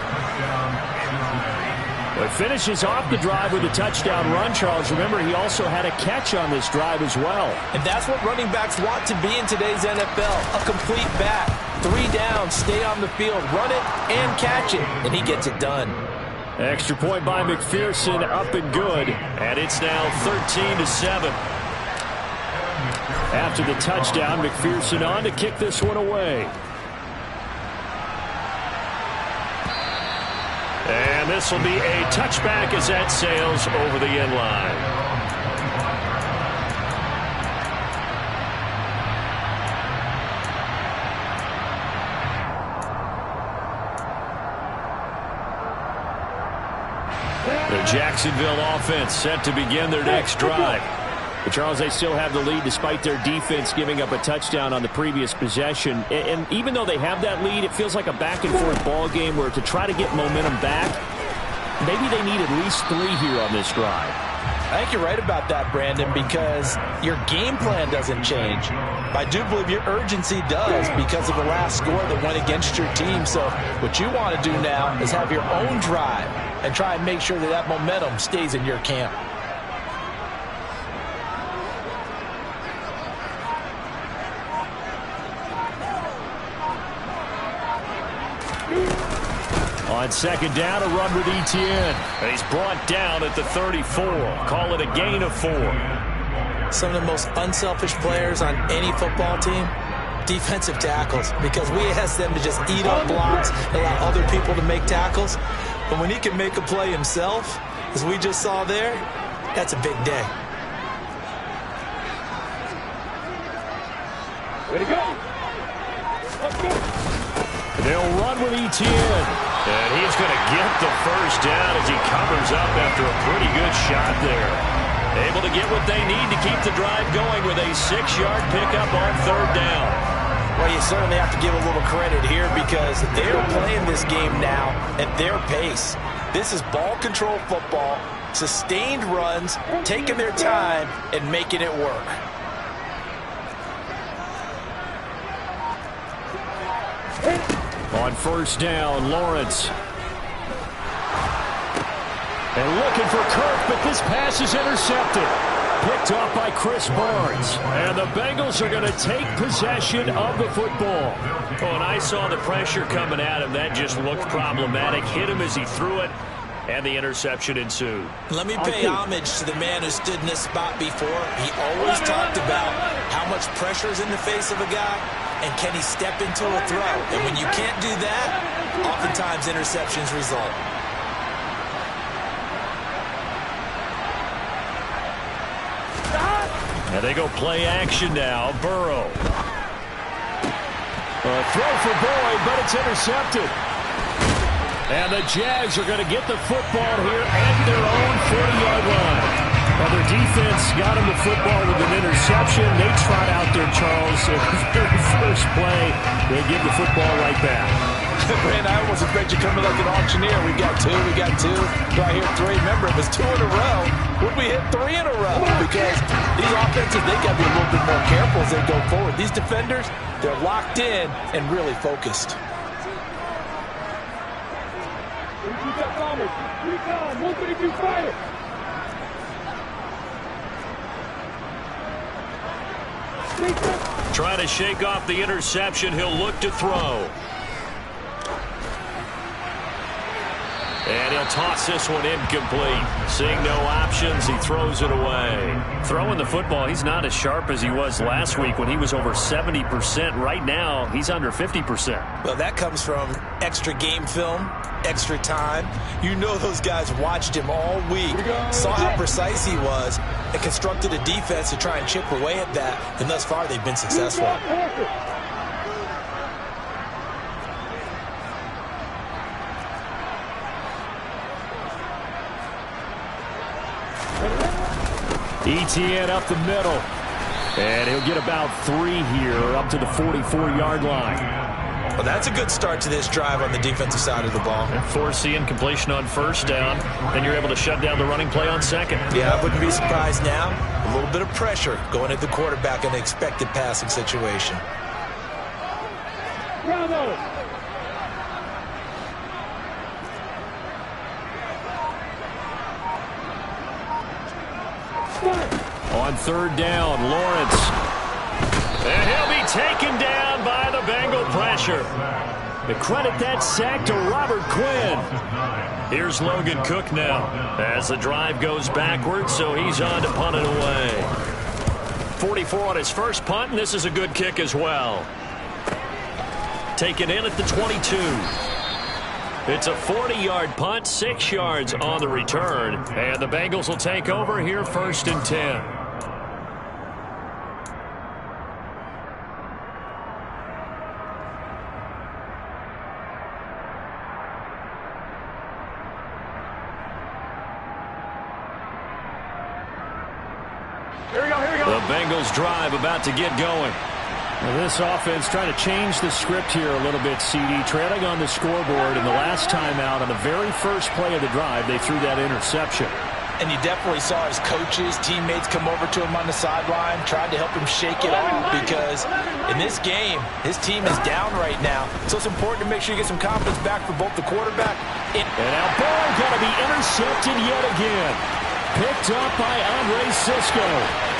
Well, he finishes off the drive with a touchdown run, Charles. Remember, he also had a catch on this drive as well. And that's what running backs want to be in today's NFL, a complete back. 3 downs, stay on the field, run it, and catch it, and he gets it done. Extra point by McPherson, up and good, and it's now 13-7. After the touchdown, McPherson on to kick this one away. And this will be a touchback as that sails over the end line. The Jacksonville offense set to begin their next drive. But Charles, they still have the lead despite their defense giving up a touchdown on the previous possession. And even though they have that lead, it feels like a back-and-forth ball game where to try to get momentum back, maybe they need at least 3 here on this drive. I think you're right about that, Brandon, because your game plan doesn't change. I do believe your urgency does because of the last score that went against your team. So what you want to do now is have your own drive and try and make sure that that momentum stays in your camp. On second down, a run with Etienne. And he's brought down at the 34. Call it a gain of 4. Some of the most unselfish players on any football team, defensive tackles, because we ask them to just eat up blocks and allow other people to make tackles. But when he can make a play himself, as we just saw there, that's a big day. Way to go. Let's go. They'll run with Etienne. And he's going to get the first down as he covers up after a pretty good shot there. Able to get what they need to keep the drive going with a 6-yard pickup on third down. Well, you certainly have to give a little credit here because they're playing this game now at their pace. This is ball control football, sustained runs, taking their time, and making it work. On first down, Lawrence. And looking for Kirk, but this pass is intercepted. Picked off by Chris Barnes. And the Bengals are going to take possession of the football. Oh, and I saw the pressure coming at him. That just looked problematic. Hit him as he threw it, and the interception ensued. Let me pay homage to the man who stood in this spot before. He always talked about how much pressure is in the face of a guy, and can he step into a throw? And when you can't do that, oftentimes interceptions result. And they go play action now. Burrow. A throw for Boyd, but it's intercepted. And the Jags are going to get the football here at their own 40-yard line. Well, their defense got him the football with an interception. They trot out there, Charles, at the very first play. They give the football right back. Brandon, I almost expect you coming like an auctioneer. We got 2, we got 2. Do I hear 3? Remember, it was 2 in a row. Would we hit 3 in a row? Because these offenses, they got to be a little bit more careful as they go forward. These defenders, they're locked in and really focused. 132 fire. Trying to shake off the interception. He'll look to throw. And he'll toss this one incomplete. Seeing no options, he throws it away. Throwing the football, he's not as sharp as he was last week when he was over 70%. Right now, he's under 50%. Well, that comes from extra game film, extra time. You know those guys watched him all week, saw how precise he was, and constructed a defense to try and chip away at that. And thus far, they've been successful. Etienne up the middle. And he'll get about 3 here up to the 44-yard line. Well, that's a good start to this drive on the defensive side of the ball. Forcing incompletion on first down. Then you're able to shut down the running play on second. Yeah, I wouldn't be surprised now. A little bit of pressure going at the quarterback in an expected passing situation. Bravo. On third down, Lawrence. And he'll be taken down by the Bengal pressure. The credit that sack to Robert Quinn. Here's Logan Cook now as the drive goes backwards, so he's on to punt it away. 44 on his first punt, and this is a good kick as well. Taken in at the 22. It's a 40-yard punt, 6 yards on the return, and the Bengals will take over here 1st and 10. The Bengals drive about to get going. Well, this offense trying to change the script here a little bit, CD. Trailing on the scoreboard, and the last time out on the very first play of the drive, they threw that interception. And you definitely saw his coaches, teammates come over to him on the sideline, tried to help him shake it off because in this game, his team is down right now. So it's important to make sure you get some confidence back for both the quarterback. And now ball going to be intercepted yet again. Picked up by RZSL.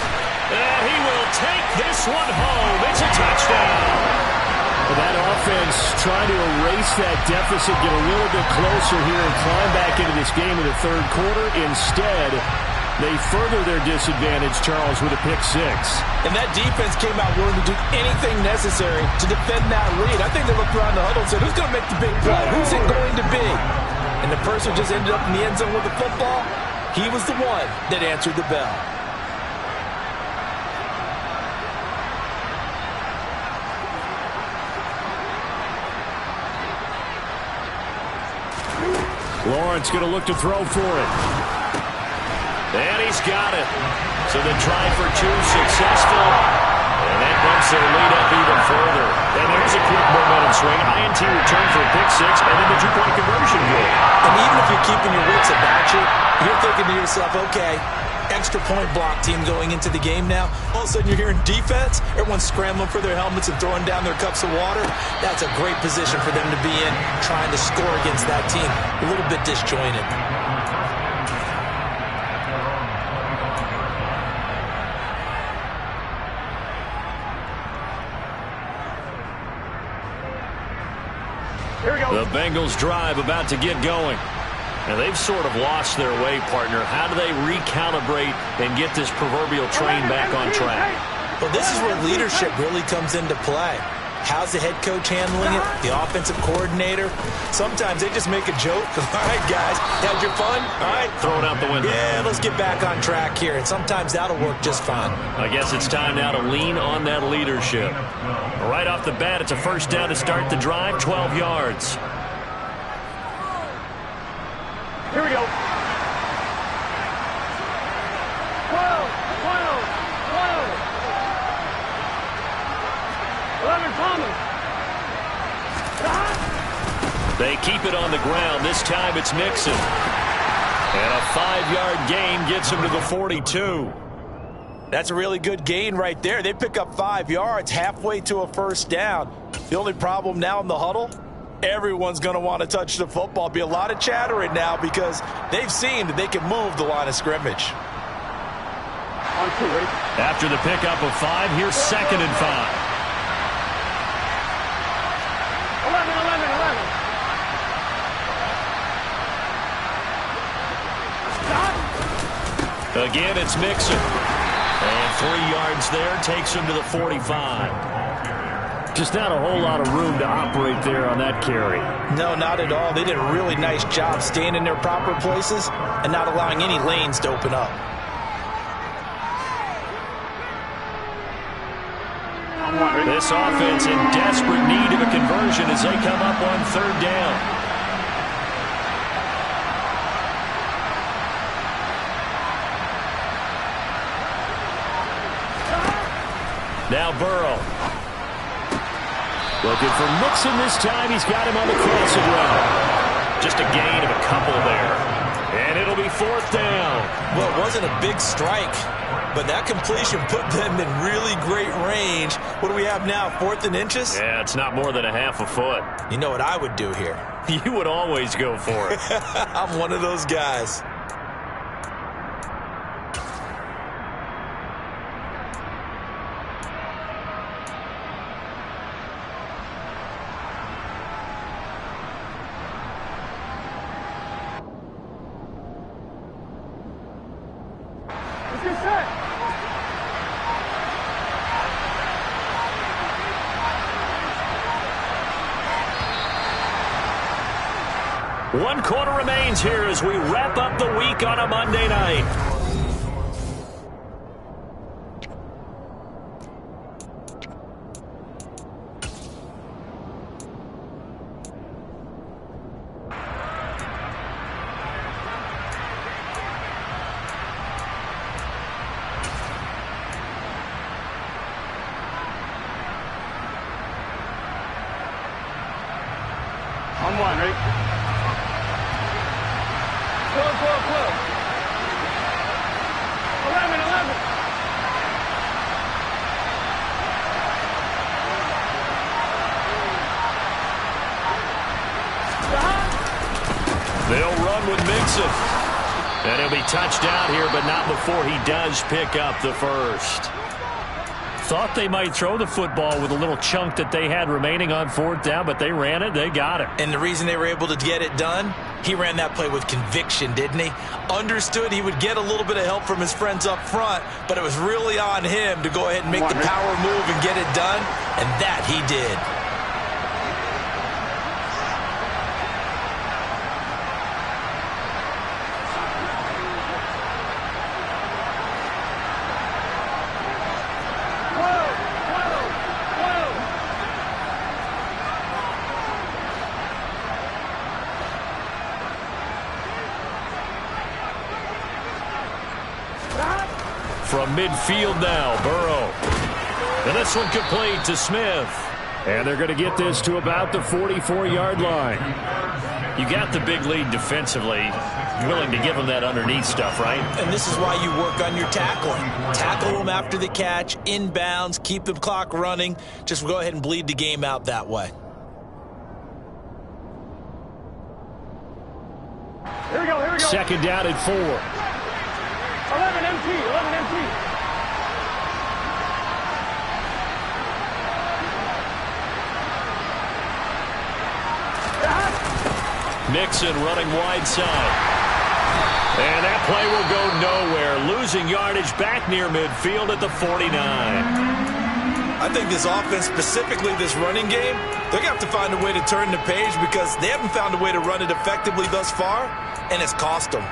And he will take this one home. It's a touchdown. Well, that offense trying to erase that deficit, get a little bit closer here and climb back into this game in the third quarter. Instead, they further their disadvantage, Charles, with a pick 6. And that defense came out willing to do anything necessary to defend that lead. I think they looked around the huddle and said, who's going to make the big play? Who's it going to be? And the person who just ended up in the end zone with the football, he was the one that answered the bell. Lawrence going to look to throw for it. And he's got it. So the try for 2 successful. And that bumps their lead up even further. And there's a quick momentum swing. INT return for a pick 6, and then the 2-point conversion goal. And even if you're keeping your wits about you, you're thinking to yourself, okay, extra point block team going into the game now. All of a sudden you're hearing defense. Everyone's scrambling for their helmets and throwing down their cups of water. That's a great position for them to be in, trying to score against that team. A little bit disjointed. The Bengals drive about to get going. And they've sort of lost their way, partner. How do they recalibrate and get this proverbial train back on track? Well, this is where leadership really comes into play. How's the head coach handling it? The offensive coordinator? Sometimes they just make a joke. All right, guys, had your fun? All right. Throw it out the window. Yeah, let's get back on track here. And sometimes that'll work just fine. I guess it's time now to lean on that leadership. Right off the bat, it's a first down to start the drive, 12 yards. Here we go. 12, 12, 12. Thomas. They keep it on the ground. This time it's Mixon. And a 5-yard gain gets him to the 42. That's a really good gain right there. They pick up 5 yards halfway to a first down. The only problem now in the huddle, everyone's going to want to touch the football. Be a lot of chattering now because they've seen that they can move the line of scrimmage. After the pickup of 5, here's 2nd and 5. 11. Again, it's Mixon. And 3 yards there takes him to the 45. Just not a whole lot of room to operate there on that carry. No, not at all. They did a really nice job staying in their proper places and not allowing any lanes to open up. This offense in desperate need of a conversion as they come up on 3rd down. Now Burrow. Looking for Mixon this time. He's got him on the crossing route. Just a gain of a couple there. And it'll be 4th down. Well, it wasn't a big strike, but that completion put them in really great range. What do we have now, 4th and inches? Yeah, it's not more than a half a foot. You know what I would do here? You would always go for it. I'm one of those guys. 1 quarter remains here as we wrap up the week on a Monday night. On one, ready? 12, 12, 12. 11, 11. They'll run with Mixon. And he'll be touched out here, but not before he does pick up the first. Thought they might throw the football with a little chunk that they had remaining on 4th down, but they ran it. They got it. And the reason they were able to get it done, he ran that play with conviction, didn't he? Understood he would get a little bit of help from his friends up front, but it was really on him to go ahead and make the power move and get it done, and that he did. From midfield now, Burrow. And this one complete to Smith. And they're going to get this to about the 44-yard line. You got the big lead defensively. Willing to give them that underneath stuff, right? And this is why you work on your tackling. Tackle them after the catch, inbounds, keep the clock running. Just go ahead and bleed the game out that way. Here we go, here we go. Second down and 4. 11 MT, 11 MT. Mixon running wide side. And that play will go nowhere. Losing yardage back near midfield at the 49. I think this offense, specifically this running game, they're going to have to find a way to turn the page because they haven't found a way to run it effectively thus far, and it's cost them.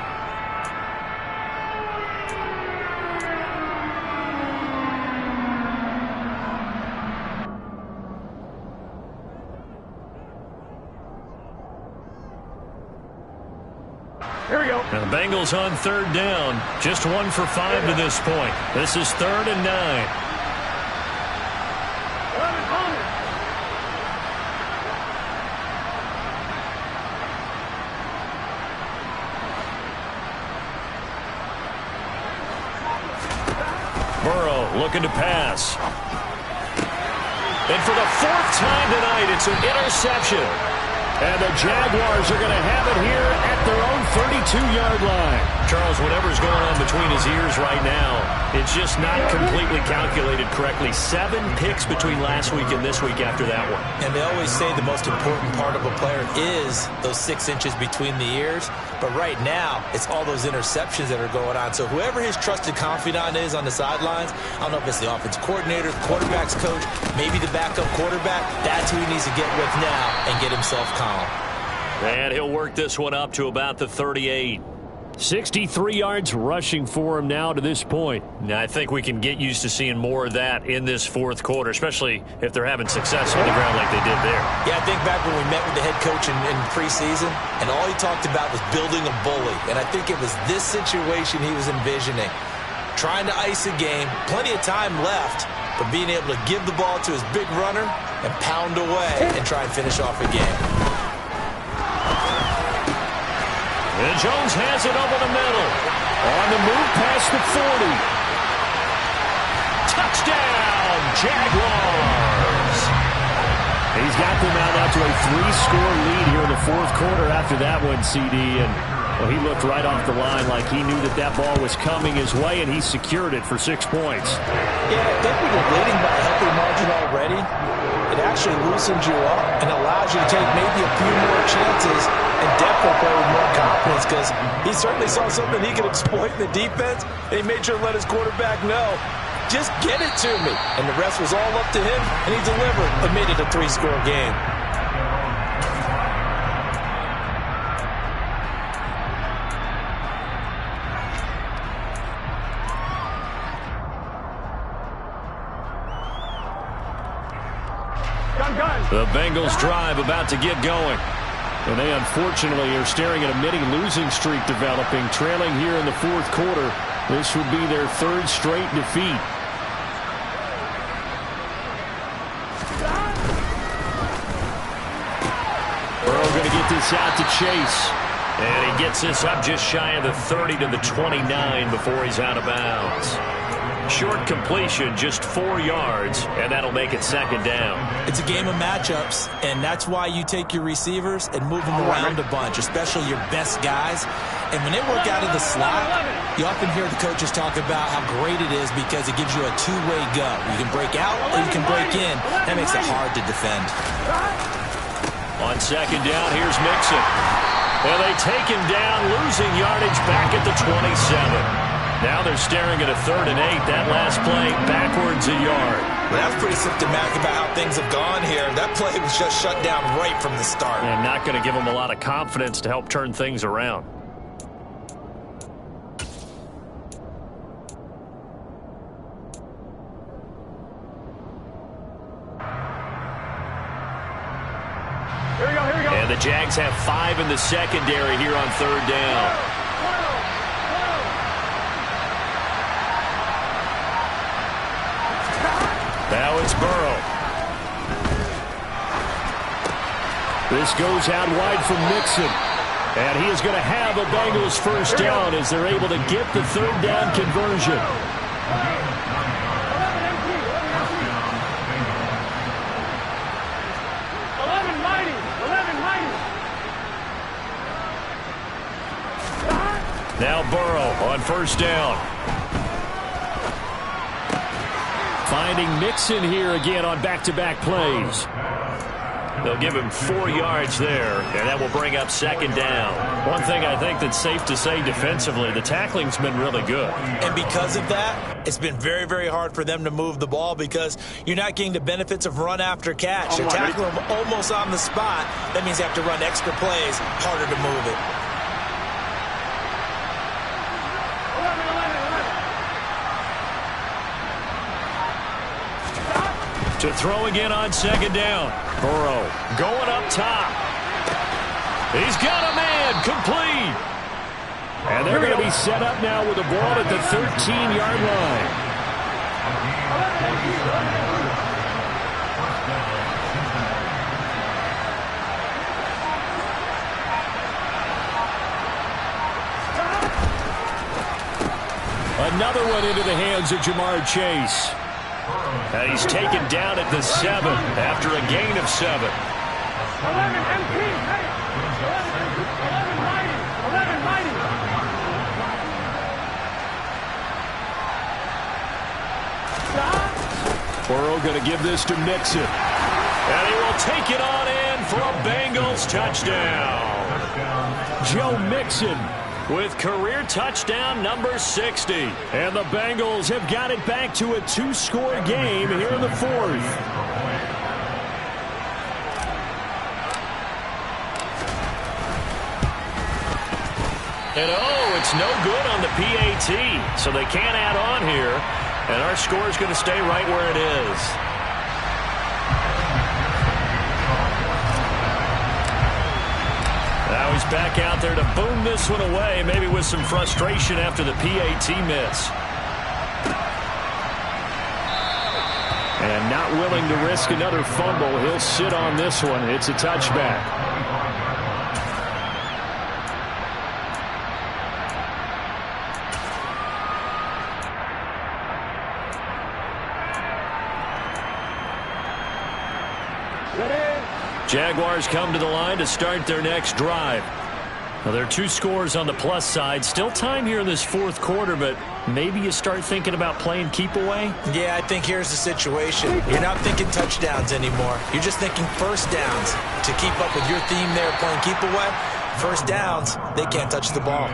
Here we go. And the Bengals on 3rd down. Just 1 for 5 to this point. This is 3rd and 9. 11 Coleman. Burrow looking to pass. And for the 4th time tonight, it's an interception. And the Jaguars are going to have it here at their own 32-yard line. Charles, whatever's going on between his ears right now, it's just not completely calculated correctly. 7 picks between last week and this week after that one. And they always say the most important part of a player is those 6 inches between the ears. But right now, it's all those interceptions that are going on. So whoever his trusted confidant is on the sidelines, I don't know if it's the offensive coordinator, the quarterback's coach, maybe the backup quarterback, that's who he needs to get with now and get himself calm. And he'll work this one up to about the 38. 63 yards rushing for him now to this point. Now, I think we can get used to seeing more of that in this 4th quarter, especially if they're having success on the ground like they did there. Yeah, I think back when we met with the head coach in preseason, and all he talked about was building a bully. And I think it was this situation he was envisioning. Trying to ice a game, plenty of time left, but being able to give the ball to his big runner and pound away and try and finish off a game. And Jones has it over the middle. On the move past the 40. Touchdown, Jaguars. He's got them out to a 3-score lead here in the 4th quarter after that one, CD. And well, he looked right off the line like he knew that ball was coming his way, and he secured it for 6 points. Yeah, I think when you're leading by a healthy margin already, it actually loosens you up and allows you to take maybe a few more chances and definitely play with more confidence because he certainly saw something he could exploit in the defense, and he made sure to let his quarterback know, just get it to me. And the rest was all up to him, and he delivered and made it a 3-score game. The Bengals drive about to get going. And they unfortunately are staring at a mini losing streak developing, trailing here in the fourth quarter. This would be their third straight defeat. Burrow going to get this out to Chase. And he gets this up just shy of the 30 to the 29 before he's out of bounds. Short completion, just 4 yards, and that'll make it second down. It's a game of matchups, and that's why you take your receivers and move them around a bunch, especially your best guys. And when they work out of the slot, you often hear the coaches talk about how great it is because it gives you a two-way go. You can break out or you can break in. That makes it hard to defend. On second down, here's Mixon. Well, they take him down, losing yardage back at the 27. Now they're staring at a 3rd and 8. That last play backwards a yard. Well, that's pretty symptomatic about how things have gone here. That play was just shut down right from the start. And not going to give them a lot of confidence to help turn things around. Here we go. And the Jags have 5 in the secondary here on 3rd down. Now it's Burrow. This goes out wide from Mixon. And he is going to have a Bengals first down as they're able to get the 3rd down conversion. Now Burrow on first down. Finding Mixon here again on back-to-back plays. They'll give him 4 yards there, and that will bring up second down. One thing I think that's safe to say defensively, the tackling's been really good. And because of that, it's been very, very hard for them to move the ball because you're not getting the benefits of run after catch. You're tackling them almost on the spot. That means you have to run extra plays, harder to move it. To throw again on second down. Burrow going up top. He's got a man complete. And they're going to be set up now with the ball at the 13-yard line. Another one into the hands of Jamar Chase. And he's taken down at the 7 after a gain of 7. 11 MP. Hey. 11 mighty. 11 mighty. Burrow going to give this to Mixon. And he will take it on in for a Bengals touchdown. Joe Mixon with career touchdown number 60. And the Bengals have got it back to a 2-score game here in the 4th. And it's no good on the PAT. So they can't add on here. And our score is going to stay right where it is. Now he's back out there to boom this one away, maybe with some frustration after the PAT miss. And not willing to risk another fumble. He'll sit on this one. It's a touchback. Jaguars come to the line to start their next drive. Well, there are 2 scores on the plus side. Still time here in this 4th quarter, but maybe you start thinking about playing keep away? Yeah, I think here's the situation. You're not thinking touchdowns anymore. You're just thinking first downs. To keep up with your theme there, playing keep away, first downs, they can't touch the ball.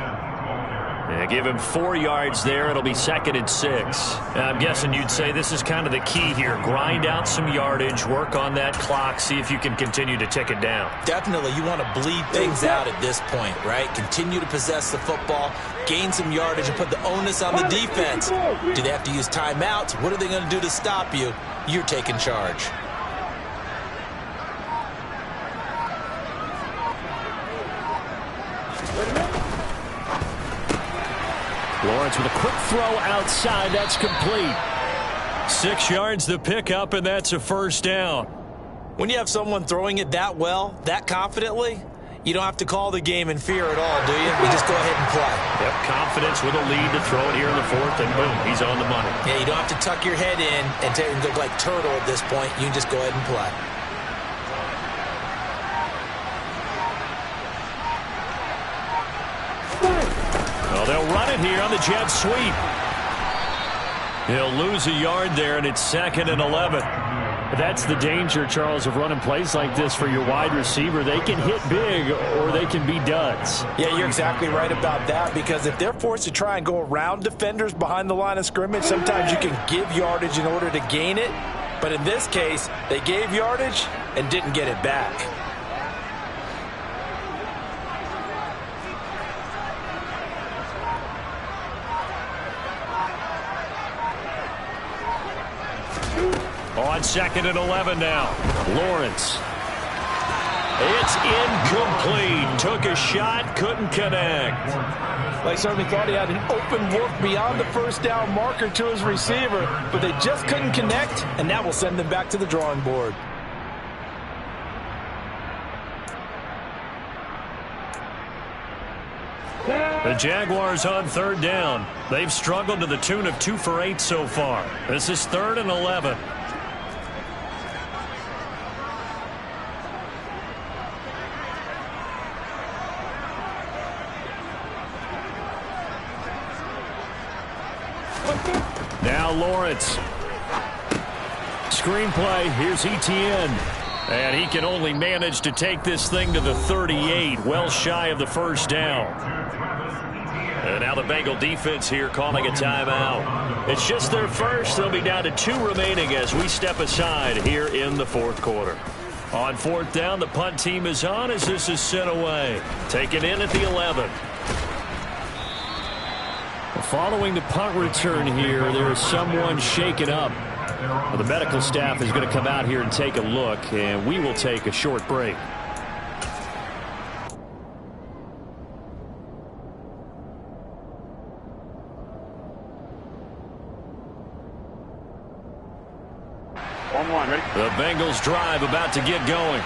Yeah, give him 4 yards there. It'll be 2nd and 6. I'm guessing you'd say this is kind of the key here. Grind out some yardage, work on that clock, see if you can continue to tick it down. Definitely. You want to bleed things out at this point, right? Continue to possess the football, gain some yardage, and put the onus on the defense. Do they have to use timeouts? What are they going to do to stop you? You're taking charge. Lawrence with a quick throw outside. That's complete. 6 yards the pickup, and that's a first down. When you have someone throwing it that well, that confidently, you don't have to call the game in fear at all, do you? You just go ahead and play. Yep, confidence with a lead to throw it here in the 4th, and boom, he's on the money. Yeah, you don't have to tuck your head in and look like turtle at this point. You can just go ahead and play. Well, they'll run it here on the jet sweep. He'll lose a yard there, and it's 2nd and 11. That's the danger, Charles, of running plays like this for your wide receiver. They can hit big or they can be duds. Yeah, you're exactly right about that, because if they're forced to try and go around defenders behind the line of scrimmage, sometimes you can give yardage in order to gain it. But in this case, they gave yardage and didn't get it back. On 2nd and 11 now. Lawrence. It's incomplete. Took a shot, couldn't connect. They certainly thought he had an open look beyond the first down marker to his receiver, but they just couldn't connect, and that will send them back to the drawing board. The Jaguars on 3rd down. They've struggled to the tune of 2 for 8 so far. This is 3rd and 11. Now Lawrence. Screenplay. Here's Etienne. And he can only manage to take this thing to the 38, well shy of the first down. And now the Bengal defense here calling a timeout. It's just their first. They'll be down to 2 remaining as we step aside here in the 4th quarter. On 4th down, the punt team is on as this is sent away. Taken in at the 11. Following the punt return here, there is someone shaken up. Well, the medical staff is going to come out here and take a look, and we will take a short break. Ready? The Bengals drive about to get going.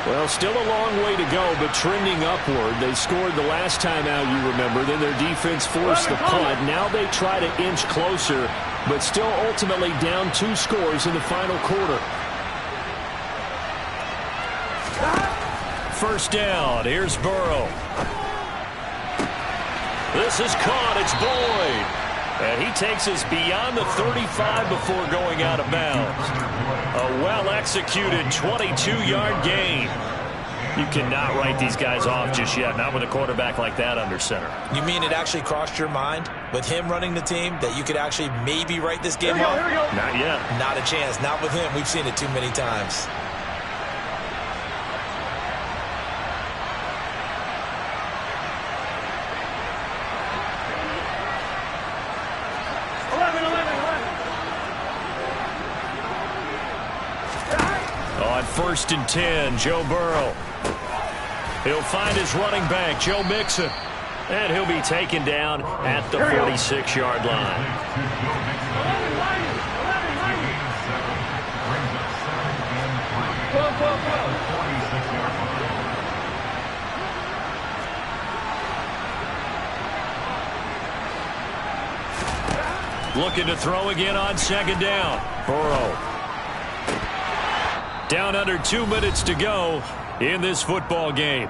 Well, still a long way to go, but trending upward. They scored the last time out, you remember. Then their defense forced the punt. Now they try to inch closer, but still ultimately down 2 scores in the final quarter. First down. Here's Burrow. This is caught. It's Boyd. And he takes us beyond the 35 before going out of bounds. A well-executed 22-yard gain. You cannot write these guys off just yet, not with a quarterback like that under center. You mean it actually crossed your mind with him running the team that you could actually maybe write this game off? Not yet. Not a chance. Not with him. We've seen it too many times. On 1st and 10, Joe Burrow. He'll find his running back, Joe Mixon. And he'll be taken down at the 46-yard line. Looking to throw again on 2nd down. Burrow. Down under 2 minutes to go in this football game.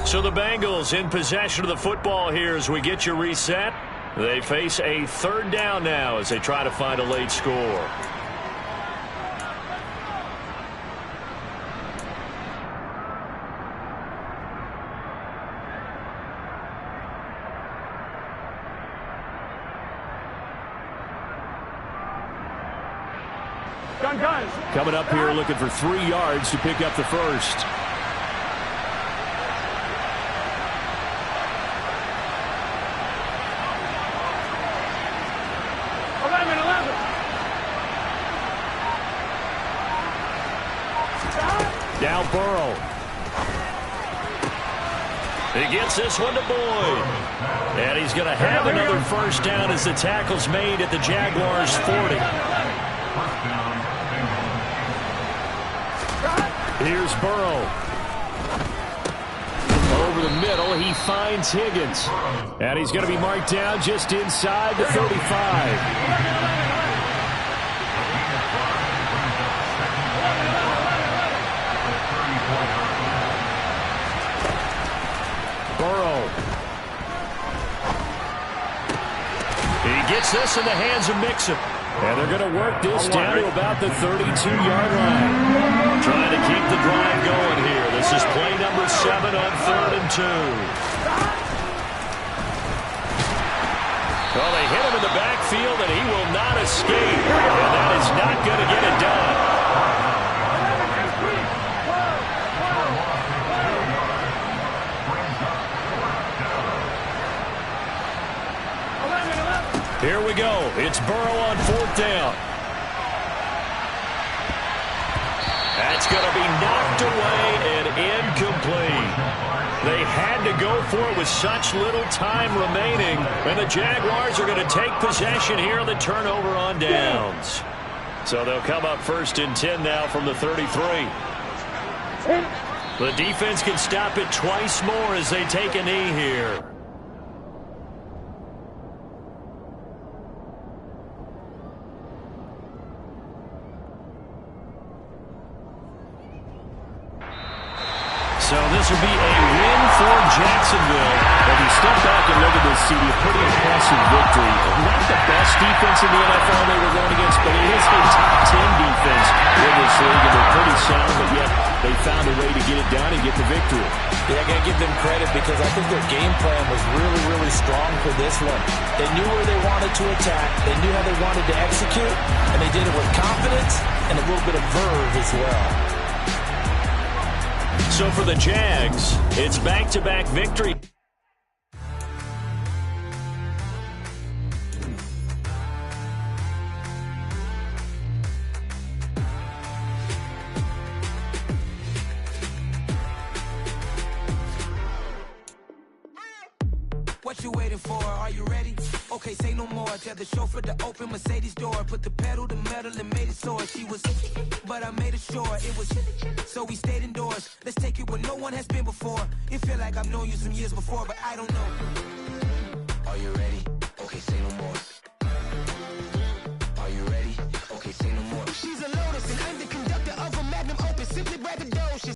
So the Bengals in possession of the football here as we get you reset. They face a 3rd down now as they try to find a late score. Coming up here looking for 3 yards to pick up the first. Now Burrow. He gets this one to Boyd. And he's going to have another first down as the tackle's made at the Jaguars' 40. Here's Burrow. Over the middle, he finds Higgins. And he's going to be marked down just inside the 35. Burrow. He gets this in the hands of Mixon. And they're going to work this down to about the 32-yard line. Trying to keep the drive going here. This is play number 7 on 3rd and 2. Well, they hit him in the backfield, and he will not escape. And that is not going to get it done. Here we go. It's Burrow on 4th down. That's going to be knocked away and incomplete. They had to go for it with such little time remaining. And the Jaguars are going to take possession here on the turnover on downs. So they'll come up 1st and 10 now from the 33. The defense can stop it twice more as they take a knee here. So this will be a win for Jacksonville. If you step back and look at this, see a pretty impressive victory. Not the best defense in the NFL they were going against, but it is a top 10 defense in this league, and they're pretty sound, but yet they found a way to get it done and get the victory. Yeah, I got to give them credit because I think their game plan was really, really strong for this one. They knew where they wanted to attack. They knew how they wanted to execute, and they did it with confidence and a little bit of verve as well. So for the Jags, it's back-to-back victory. What you waiting for? Are you ready? Okay, say no more. Tell the chauffeur to open Mercedes door. Put the pedal to metal and made it soar. She was, but I made it sure it was. So we stayed indoors. Let's take it where no one has been before. It feel like I've known you some years before, but I don't know.